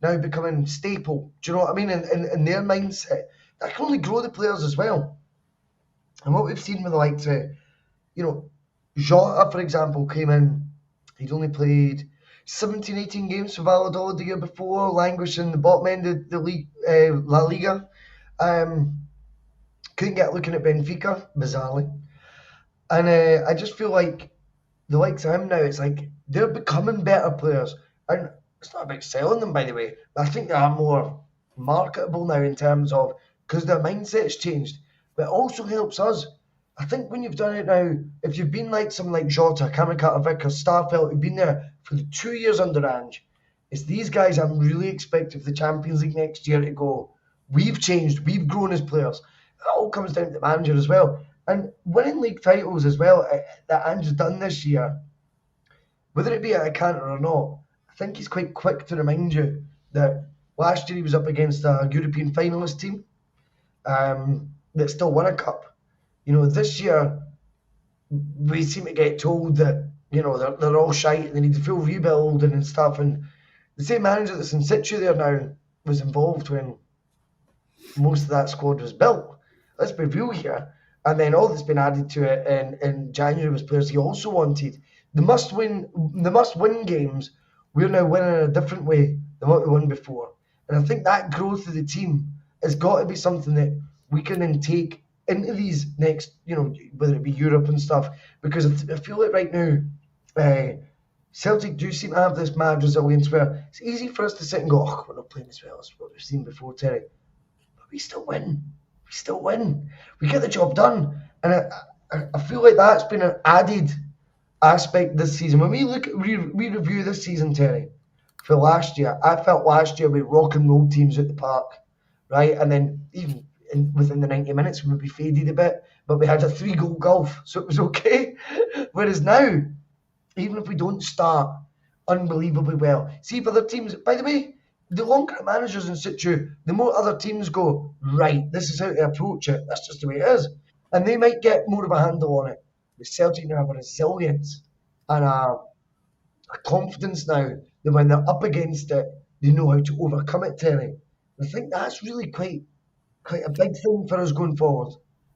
becoming staple. Do you know what I mean? In their mindset, that can only grow the players as well. And what we've seen with the likes of, Jota, for example, came in, he'd only played 17, 18 games for Valladolid the year before, languishing the bottom end of the league, La Liga. Couldn't get looking at Benfica, bizarrely. And I just feel like the likes of him now, it's like they're becoming better players. And it's not about selling them, by the way, but I think they are more marketable now in terms of, because their mindset's changed. But it also helps us. I think when you've done it now, if you've been like someone like Jota, Cameron Carter-Vickers, Spfl, who've been there for the 2 years under Ange, it's these guys I'm really expecting for the Champions League next year to go, we've changed, we've grown as players. It all comes down to the manager as well. And winning league titles as well, that Ange's done this year, whether it be at a canter or not, I think he's quite quick to remind you that last year he was up against a European finalist team that still won a cup. This year we seem to get told that they're all shite and they need to full rebuilding and stuff. And the same manager that's in situ there now was involved when most of that squad was built. Let's be real here. And then all that's been added to it in January was players he also wanted. The must-win games, we're now winning in a different way than what we won before. And I think that growth of the team has got to be something that we can then take into these next, whether it be Europe and stuff, because I feel like right now, Celtic do seem to have this mad resilience where it's easy for us to sit and go, oh, we're not playing as well as what we've seen before, Terry. But we still win. We still win. We get the job done. And I feel like that's been an added aspect this season. When we review this season, Terry, for last year, I felt last year we rock and roll teams at the park, right? And then even within the 90 minutes, we maybe faded a bit, but we had a 3-goal gulf, so it was okay. Whereas now, even if we don't start unbelievably well, see if other teams, by the way, the longer managers in situ, the more other teams go, right, this is how to approach it. That's just the way it is. And they might get more of a handle on it. The Celtic now have a resilience and a confidence now that when they're up against it, they know how to overcome it, Terry. I think that's really quite a big thing for us going forward.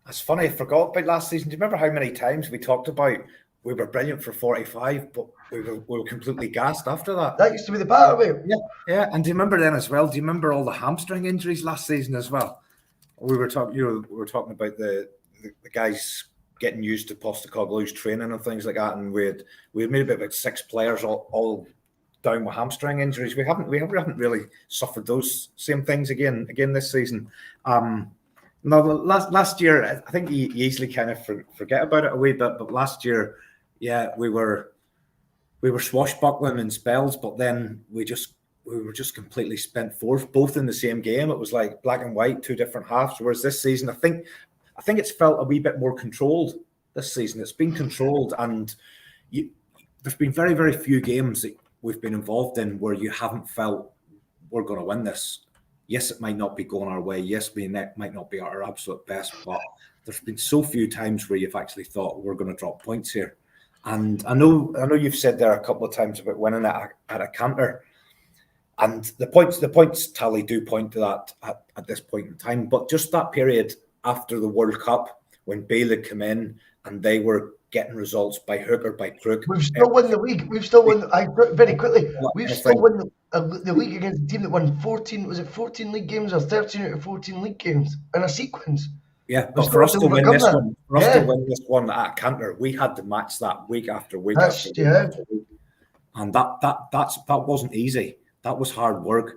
It's funny, I forgot about last season. Do you remember how many times we talked about we were brilliant for 45, but we were completely gassed after that? That used to be the part of it. Yeah. And do you remember then as well? Do you remember all the hamstring injuries last season as well? We were talking about the guys getting used to Postecoglou's training and things like that, and we had maybe about 6 players all down with hamstring injuries. We haven't really suffered those same things again this season. No, last year I think you easily kind of forget about it a wee bit, but last year, yeah, we were swashbuckling in spells, but then we were just completely spent forth, both in the same game. It was like black and white, 2 different halves. Whereas this season, I think it's felt a wee bit more controlled this season. It's been controlled, and there's been very, very few games that we've been involved in where you haven't felt we're going to win this. Yes, it might not be going our way. Yes, we might not be our absolute best, but there's been so few times where you've actually thought we're going to drop points here. And I know you've said there a couple of times about winning at a canter, and the points tally do point to that at this point in time. But just that period after the World Cup, when Bale had come in and they were getting results by hook or by crook. We've still won the league. We've still won. Very quickly. We've still won the league against a team that won 14. Was it 14 league games or 13 out of 14 league games in a sequence? Yeah, but for us to win this one at Canter, we had to match that week after week after week. And that wasn't easy. That was hard work.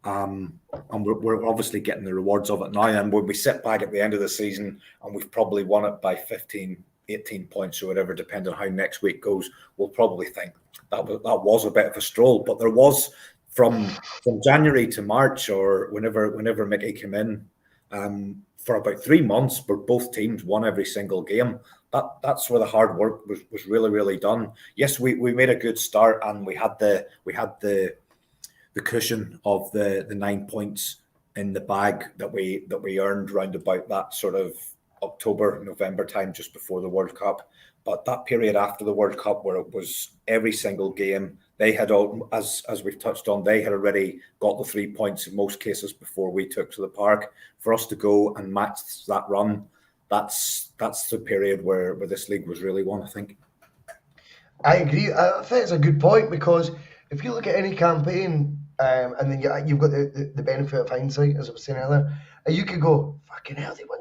And we're obviously getting the rewards of it now. And when we sit back at the end of the season and we've probably won it by 15, 18 points or whatever, depending on how next week goes, we'll probably think that was a bit of a stroll. But there was from January to March, or whenever Mickey came in, for about 3 months, where both teams won every single game. That's where the hard work was really, really done. Yes, we made a good start, and we had the cushion of the 9 points in the bag that we earned round about that sort of October, November time, just before the World Cup. But that period after the World Cup, where it was every single game, they had all, as we've touched on, they had already got the 3 points in most cases before we took to the park. For us to go and match that run, that's the period where this league was really won, I think. I agree. I think it's a good point, because if you look at any campaign, and then you've got the benefit of hindsight, as I was saying earlier, you could go, fucking hell, they won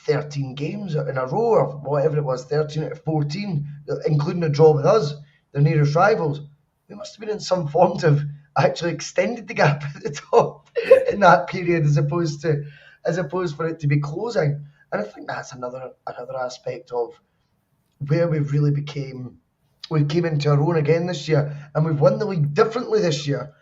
13 games in a row, or whatever it was, 13 out of 14, including a draw with us, the nearest rivals. We must have been in some form to have actually extended the gap at the top in that period, as opposed for it to be closing. And I think that's another aspect of where we came into our own again this year, and we've won the league differently this year.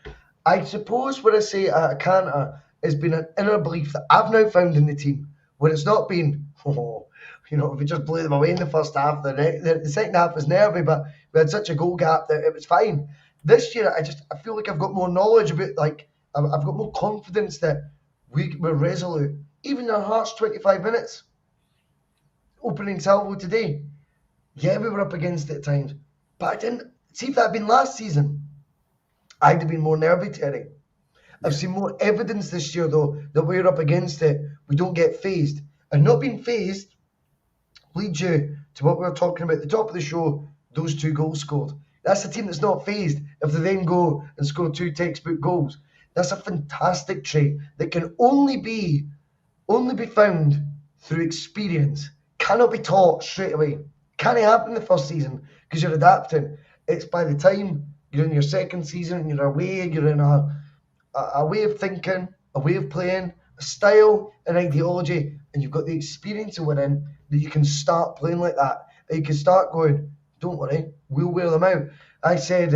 I suppose what I say at Canter has been an inner belief that I've now found in the team, where it's not been, if we just blew them away in the first half, the second half was nervy, but we had such a goal gap that it was fine. This year, I feel like I've got more knowledge about, I've got more confidence that we're resolute. Even in our Hearts 25 minutes, opening salvo today. Yeah, we were up against it at times, but I didn't see if that had been last season. I'd have been more nervy, Terry. I've seen more evidence this year, though, that we're up against it. We don't get phased. And not being phased leads you to what we were talking about at the top of the show, those 2 goals scored. That's a team that's not phased if they then go and score 2 textbook goals. That's a fantastic trait that can only be found through experience. Cannot be taught straight away. Can't happen in the first season because you're adapting. It's by the time you're in your second season and you're away, you're in a way of thinking, a way of playing, a style, an ideology, and you've got the experience of winning that you can start playing like that. That you can start going, don't worry, we'll wear them out. I said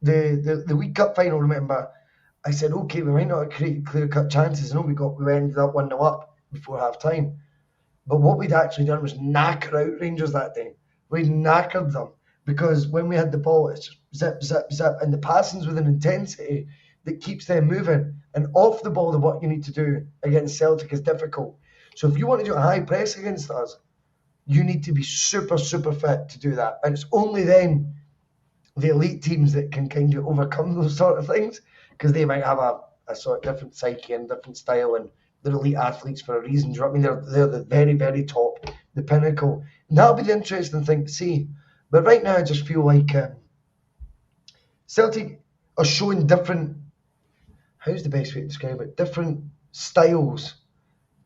the League Cup final, remember, I said, okay, we might not have created clear-cut chances. I know we ended up 1-0 up before half-time. But what we'd actually done was knacker out Rangers that day. We knackered them because when we had the ball, it's just zip, zip, zip, and the passing's with an intensity that keeps them moving. And off the ball, the work you need to do against Celtic is difficult. So if you want to do a high press against us, you need to be super, super fit to do that. And it's only then the elite teams that can kind of overcome those sort of things because they might have a sort of different psyche and different style, and they're elite athletes for a reason. Do you know what I mean? They're the very, very top, the pinnacle. And that'll be the interesting thing to see. But right now, I just feel like Celtic are showing different, how's the best way to describe it? Different styles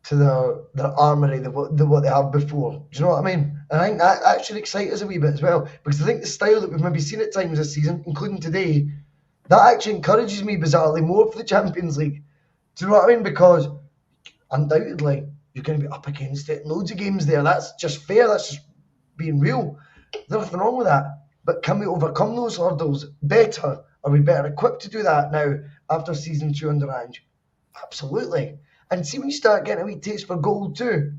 to their armoury than what they have before. Do you know what I mean? And I think that actually excites us a wee bit as well, because I think the style that we've maybe seen at times this season, including today, that actually encourages me bizarrely more for the Champions League. Do you know what I mean? Because undoubtedly you're going to be up against it. Loads of games there. That's just fair. That's just being real. There's nothing wrong with that. But can we overcome those hurdles better? Are we better equipped to do that now after season 2 under Ange? Absolutely. And see, when you start getting a wee taste for gold too,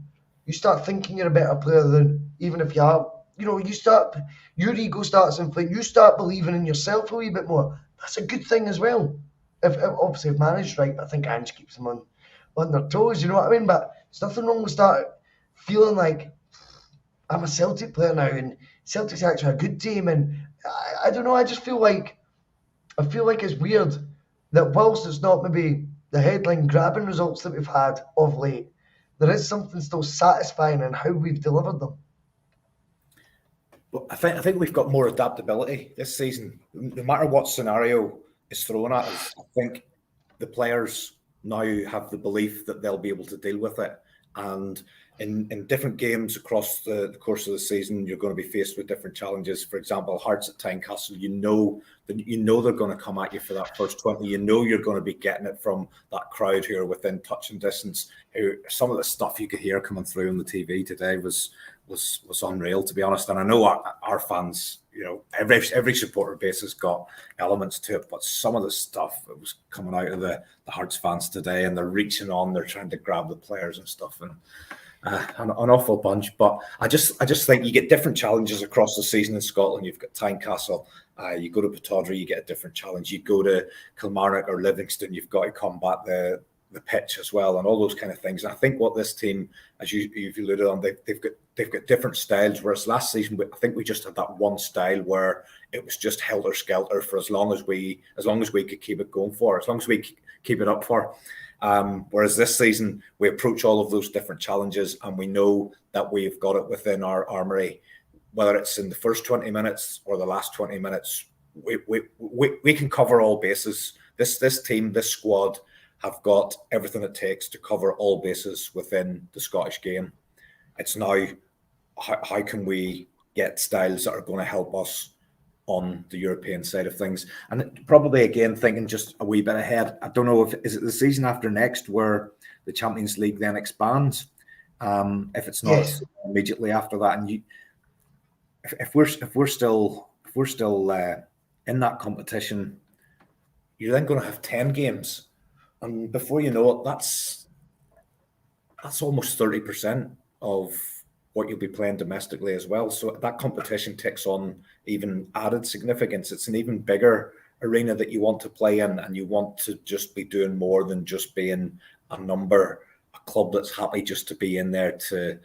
you start thinking you're a better player than even if you have, your ego starts inflating. You start believing in yourself a wee bit more. That's a good thing as well. If obviously if managed right, I think Ange keeps them on their toes, you know what I mean? But there's nothing wrong with start feeling like I'm a Celtic player now, and Celtic's actually a good team. And I don't know, I feel like it's weird that whilst it's not maybe the headline grabbing results that we've had of late, there is something still satisfying in how we've delivered them. But I think we've got more adaptability this season. No matter what scenario is thrown at us, I think the players now have the belief that they'll be able to deal with it. And in different games across the course of the season, you're going to be faced with different challenges. For example, Hearts at Tynecastle, you know they're going to come at you for that first 20. You know you're going to be getting it from that crowd who are within touching distance. Some of the stuff you could hear coming through on the TV today was unreal, to be honest. And I know our fans, every supporter base has got elements to it, but some of the stuff that was coming out of the Hearts fans today, and they're reaching on, they're trying to grab the players and stuff, and an awful bunch. But I just think you get different challenges across the season in Scotland. You've got Tynecastle, you go to Bustalgia, you get a different challenge. You go to Kilmarnock or Livingston, you've got to combat the pitch as well, and all those kind of things. And I think what this team, as you've alluded on, they've got different styles. Whereas last season, I think we just had that one style where it was just helter skelter for as long as we could keep it going for, as long as we keep it up for. Whereas this season, we approach all of those different challenges, and we know that we've got it within our armoury, whether it's in the first 20 minutes or the last 20 minutes. We can cover all bases. This team, this squad, have got everything it takes to cover all bases within the Scottish game. It's now how can we get styles that are going to help us on the European side of things. And probably, again, thinking just a wee bit ahead, I don't know is it the season after next where the Champions League then expands? If it's not immediately after that, and if we're still in that competition, you're then going to have 10 games. And before you know it, that's almost 30% of what you'll be playing domestically as well. So that competition takes on even added significance. It's an even bigger arena that you want to play in, and you want to just be doing more than just being a club that's happy just to be in there to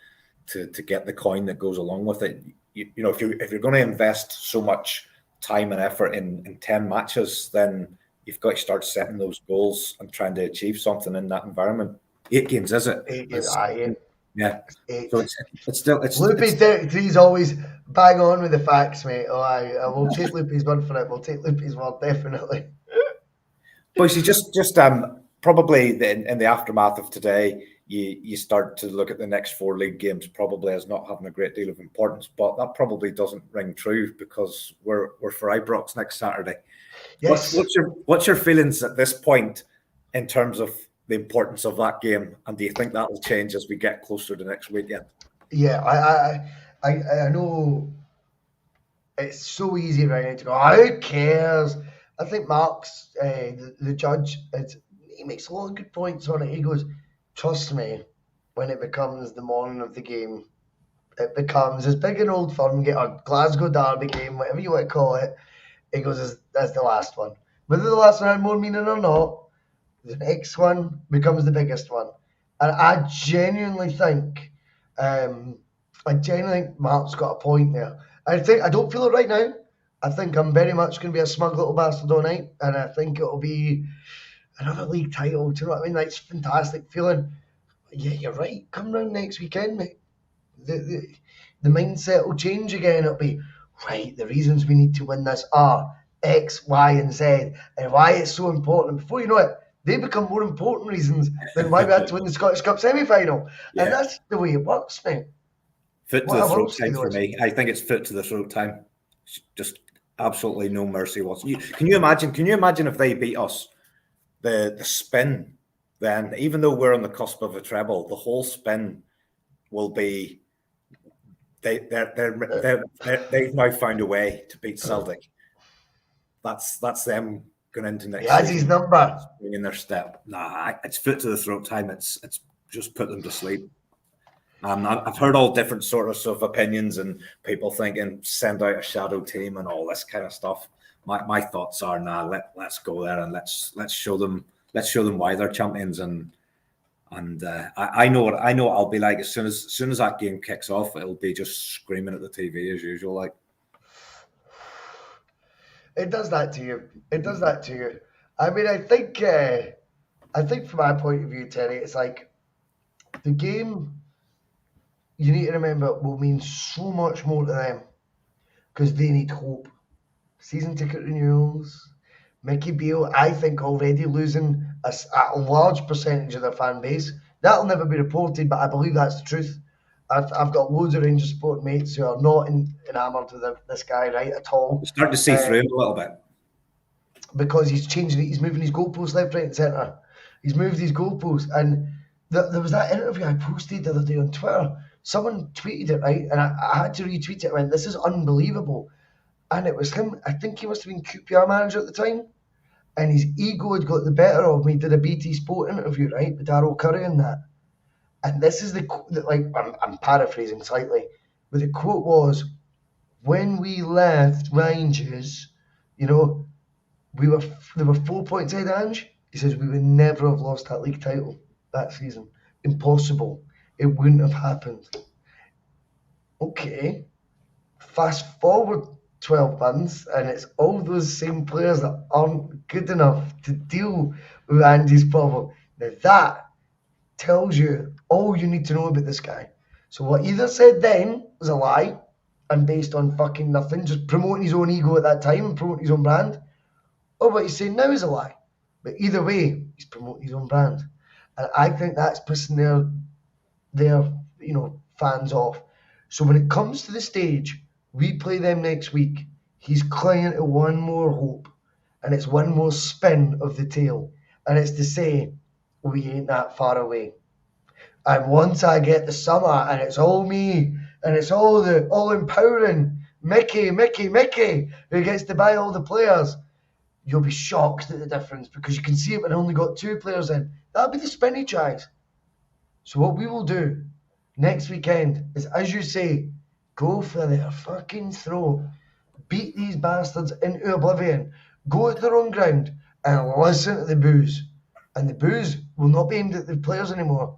to get the coin that goes along with it. You know, if you're going to invest so much time and effort in 10 matches, then you've got to start setting those goals and trying to achieve something in that environment. 8 games, is it? 8 games, yeah. 8. So it's still Loopy 33 is always bang on with the facts, mate. I will take Loopy's word for it. We'll take Loopy's word, definitely. Bhoycie, just probably in the aftermath of today, you start to look at the next 4 league games probably as not having a great deal of importance, but that probably doesn't ring true because we're for Ibrox next Saturday. Yes. What's your feelings at this point in terms of the importance of that game, and do you think that will change as we get closer to next weekend? Yeah, I know it's so easy right now to go, who cares? I think Mark's the judge. He makes a lot of good points on it. He goes, trust me, when it becomes the morning of the game, it becomes as big an Old Firm game or Glasgow Derby game, whatever you want to call it. He goes, that's the last one. Whether the last one had more meaning or not, the next one becomes the biggest one. And I genuinely think Mark's got a point there. I don't feel it right now. I think I'm very much going to be a smug little bastard all night, and I think it'll be another league title. Do you know what I mean? That's fantastic feeling. Yeah, you're right. Come round next weekend, mate. The mindset will change again. It'll be, right, the reasons we need to win this are X, Y, and Z, and why it's so important. Before you know it, they become more important reasons than why we had to win the Scottish Cup semi-final. Yeah. And that's the way it works, mate. Foot to the throat time for me. I think it's foot to the throat time. Just absolutely no mercy whatsoever. Can you imagine if they beat us? The spin then, even though we're on the cusp of a treble, the whole spin will be they've now found a way to beat Celtic. That's them going into next season. He has his number. In their step. Nah, it's foot to the throat time. It's just put them to sleep. I've heard all different sorts of opinions and people thinking send out a shadow team and all this kind of stuff. My thoughts are let's go there and let's show them why they're champions and I know what I'll be like as soon as that game kicks off. It'll be just screaming at the TV as usual. Like it does that to you. I mean, I think from my point of view, Terry, it's like the game. You need to remember will mean so much more to them because they need hope. Season ticket renewals. Mickey Beale, I think, already losing a large percentage of their fan base. That'll never be reported, but I believe that's the truth. I've got loads of Rangers sport mates who are not enamoured with this guy, right, at all. We're starting to see through him a little bit. Because he's changing it. He's moving his goalposts left, right and centre. He's moved his goalposts. And there was that interview I posted the other day on Twitter. Someone tweeted it, right? And I had to retweet it. I went, this is unbelievable. And it was him. I think he must have been QPR manager at the time. And his ego had got the better of me. Did a BT Sport interview, right, with Darryl Curry and that. And this is I'm paraphrasing slightly, but the quote was, when we left Rangers, you know, there were 4 points ahead of Ange. He says we would never have lost that league title that season. Impossible. It wouldn't have happened. Okay. Fast forward 12 months, and it's all those same players that aren't good enough to deal with Andy's problem. Now that tells you all you need to know about this guy. So what either said then was a lie and based on fucking nothing, just promoting his own ego at that time and promoting his own brand, or what he's saying now is a lie. But either way, he's promoting his own brand. And I think that's pissing their fans off. So when it comes to the stage, we play them next week, he's clinging to one more hope, and it's one more spin of the tail. And it's to say, we ain't that far away. And once I get the summer, and it's all me, and it's all empowering Mickey, who gets to buy all the players, you'll be shocked at the difference because you can see it when I only got 2 players in. That'll be the spinach eyes. So what we will do next weekend is, as you say, go for their fucking throat, beat these bastards into oblivion, go at their own ground and listen to the boos. And the boos will not be aimed at the players anymore.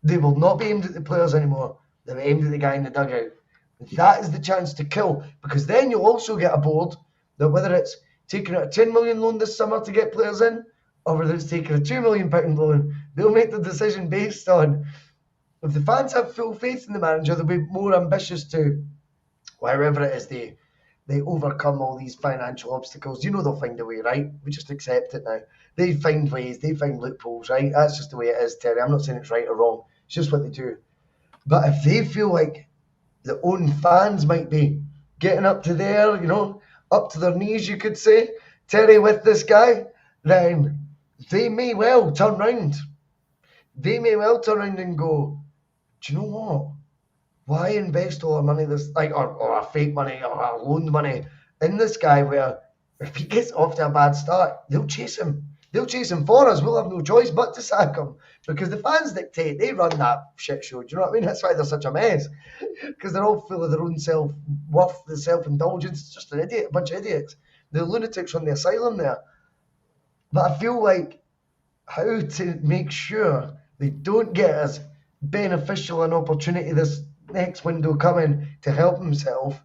They will not be aimed at the players anymore. They've aimed at the guy in the dugout. That is the chance to kill, because then you'll also get a board that whether it's taking out a 10 million loan this summer to get players in, or whether it's taking a £2 million loan, they'll make the decision based on if the fans have full faith in the manager, they'll be more ambitious to wherever it is they overcome all these financial obstacles. You know they'll find a way, right? We just accept it now. They find ways, they find loopholes, right? That's just the way it is, Terry. I'm not saying it's right or wrong. It's just what they do. But if they feel like their own fans might be getting up to there, up to their knees, you could say, Terry, with this guy, then they may well turn round. They may well turn around and go, do you know what? Why invest all our money or our fake money or our loaned money in this guy where if he gets off to a bad start, they'll chase him. They'll chase him for us. We'll have no choice but to sack him because the fans dictate. They run that shit show. Do you know what I mean? That's why they're such a mess because they're all full of their own self-worth, the self-indulgence. It's just a bunch of idiots. The lunatics from the asylum there. But I feel like how to make sure they don't get as beneficial an opportunity this next window coming to help himself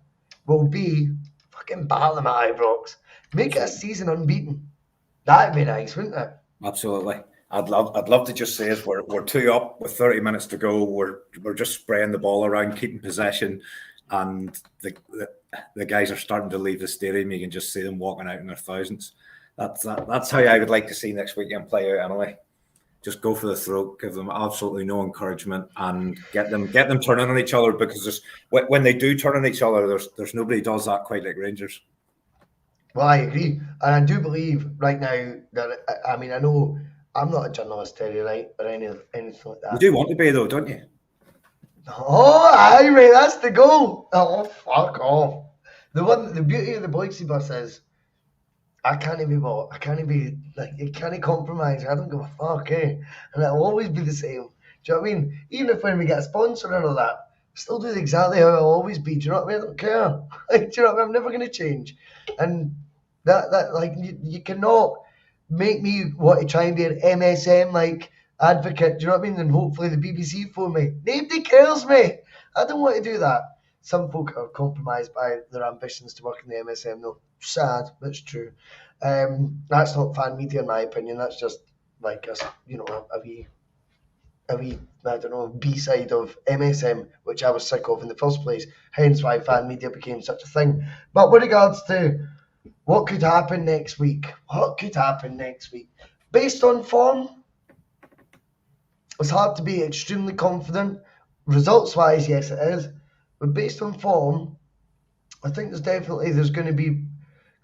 will be fucking battle them at Ibrox. Make it a season unbeaten. That'd be nice, wouldn't it? Absolutely. I'd love to just say is we're 2 up with 30 minutes to go. We're just spraying the ball around, keeping possession, and the guys are starting to leave the stadium. You can just see them walking out in their thousands. That's how I would like to see next weekend play out anyway. Just go for the throat, give them absolutely no encouragement, and get them turning on each other because when they do turn on each other, there's nobody does that quite like Rangers. Well, I agree, and I do believe right now that I know I'm not a journalist, Terry, right, or anything like that. You do want to be though, don't you? Oh, aye, mate, that's the goal. Oh, fuck off. The beauty of the Bhoycie Bus is I can't be bought. I can't be you can't compromise. I don't give a fuck, eh? And it'll always be the same. Do you know what I mean? Even if when we get a sponsor and all that, I still do exactly how it'll always be. Do you know what I mean? I don't care. Do you know what I mean? I'm never going to change. And that you cannot make me want to try and be an MSM advocate. Do you know what I mean? And hopefully the BBC phone me. Nobody cares, me. I don't want to do that. Some folk are compromised by their ambitions to work in the MSM, though. Sad, that's true. That's not fan media, in my opinion. That's just a wee I don't know, B-side of MSM, which I was sick of in the first place. Hence why fan media became such a thing. But with regards to what could happen next week, based on form, it's hard to be extremely confident. Results-wise, yes, it is. But based on form, I think there's going to be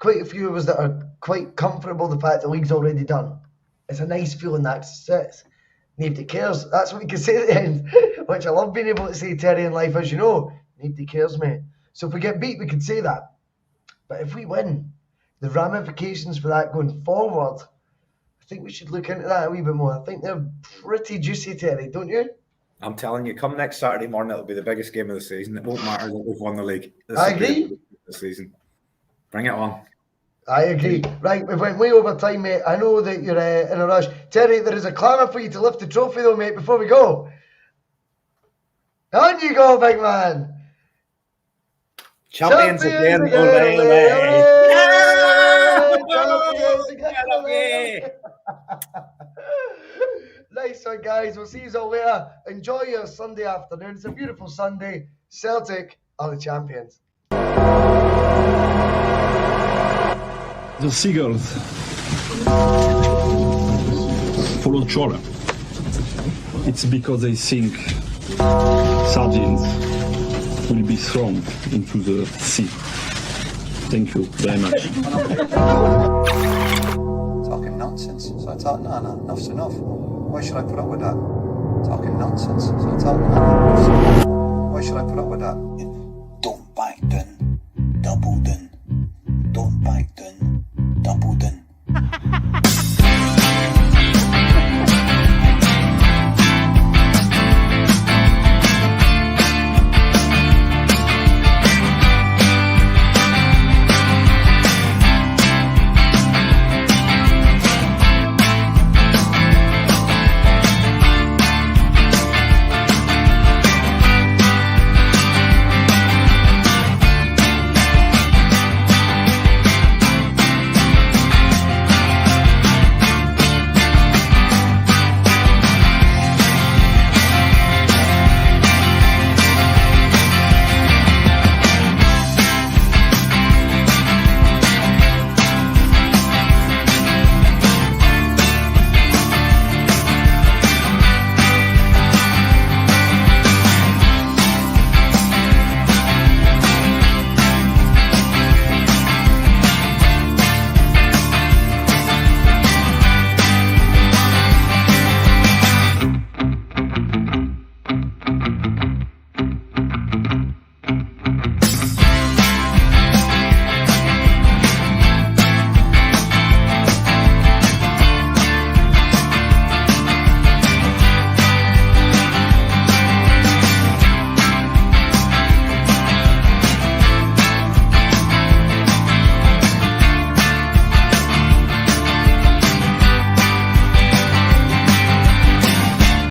quite a few of us that are quite comfortable with the fact the league's already done. It's a nice feeling that sits. Nobody cares. That's what we can say at the end, which I love being able to say, Terry, in life, as you know. Nobody cares, mate. So if we get beat, we can say that. But if we win, the ramifications for that going forward, I think we should look into that a wee bit more. I think they're pretty juicy, Terry, don't you? I'm telling you, come next Saturday morning, it'll be the biggest game of the season. It won't matter that we've won the league. I agree. This season. Bring it on. I agree. Right, we went way over time, mate. I know that you're in a rush. Terry, there is a clamour for you to lift the trophy, though, mate, before we go. On you go, big man. Champions again. Nice one, guys. We'll see you all later. Enjoy your Sunday afternoon. It's a beautiful Sunday. Celtic are the champions. The seagulls follow Chora. It's because they think sardines will be thrown into the sea. Thank you very much. Talking nonsense. So I thought, no, enough's enough. Why should I put up with that? Talking nonsense. So I thought, no, enough's enough. Why should I put up with that? Don't bite then, double then. Don't bite then, double then.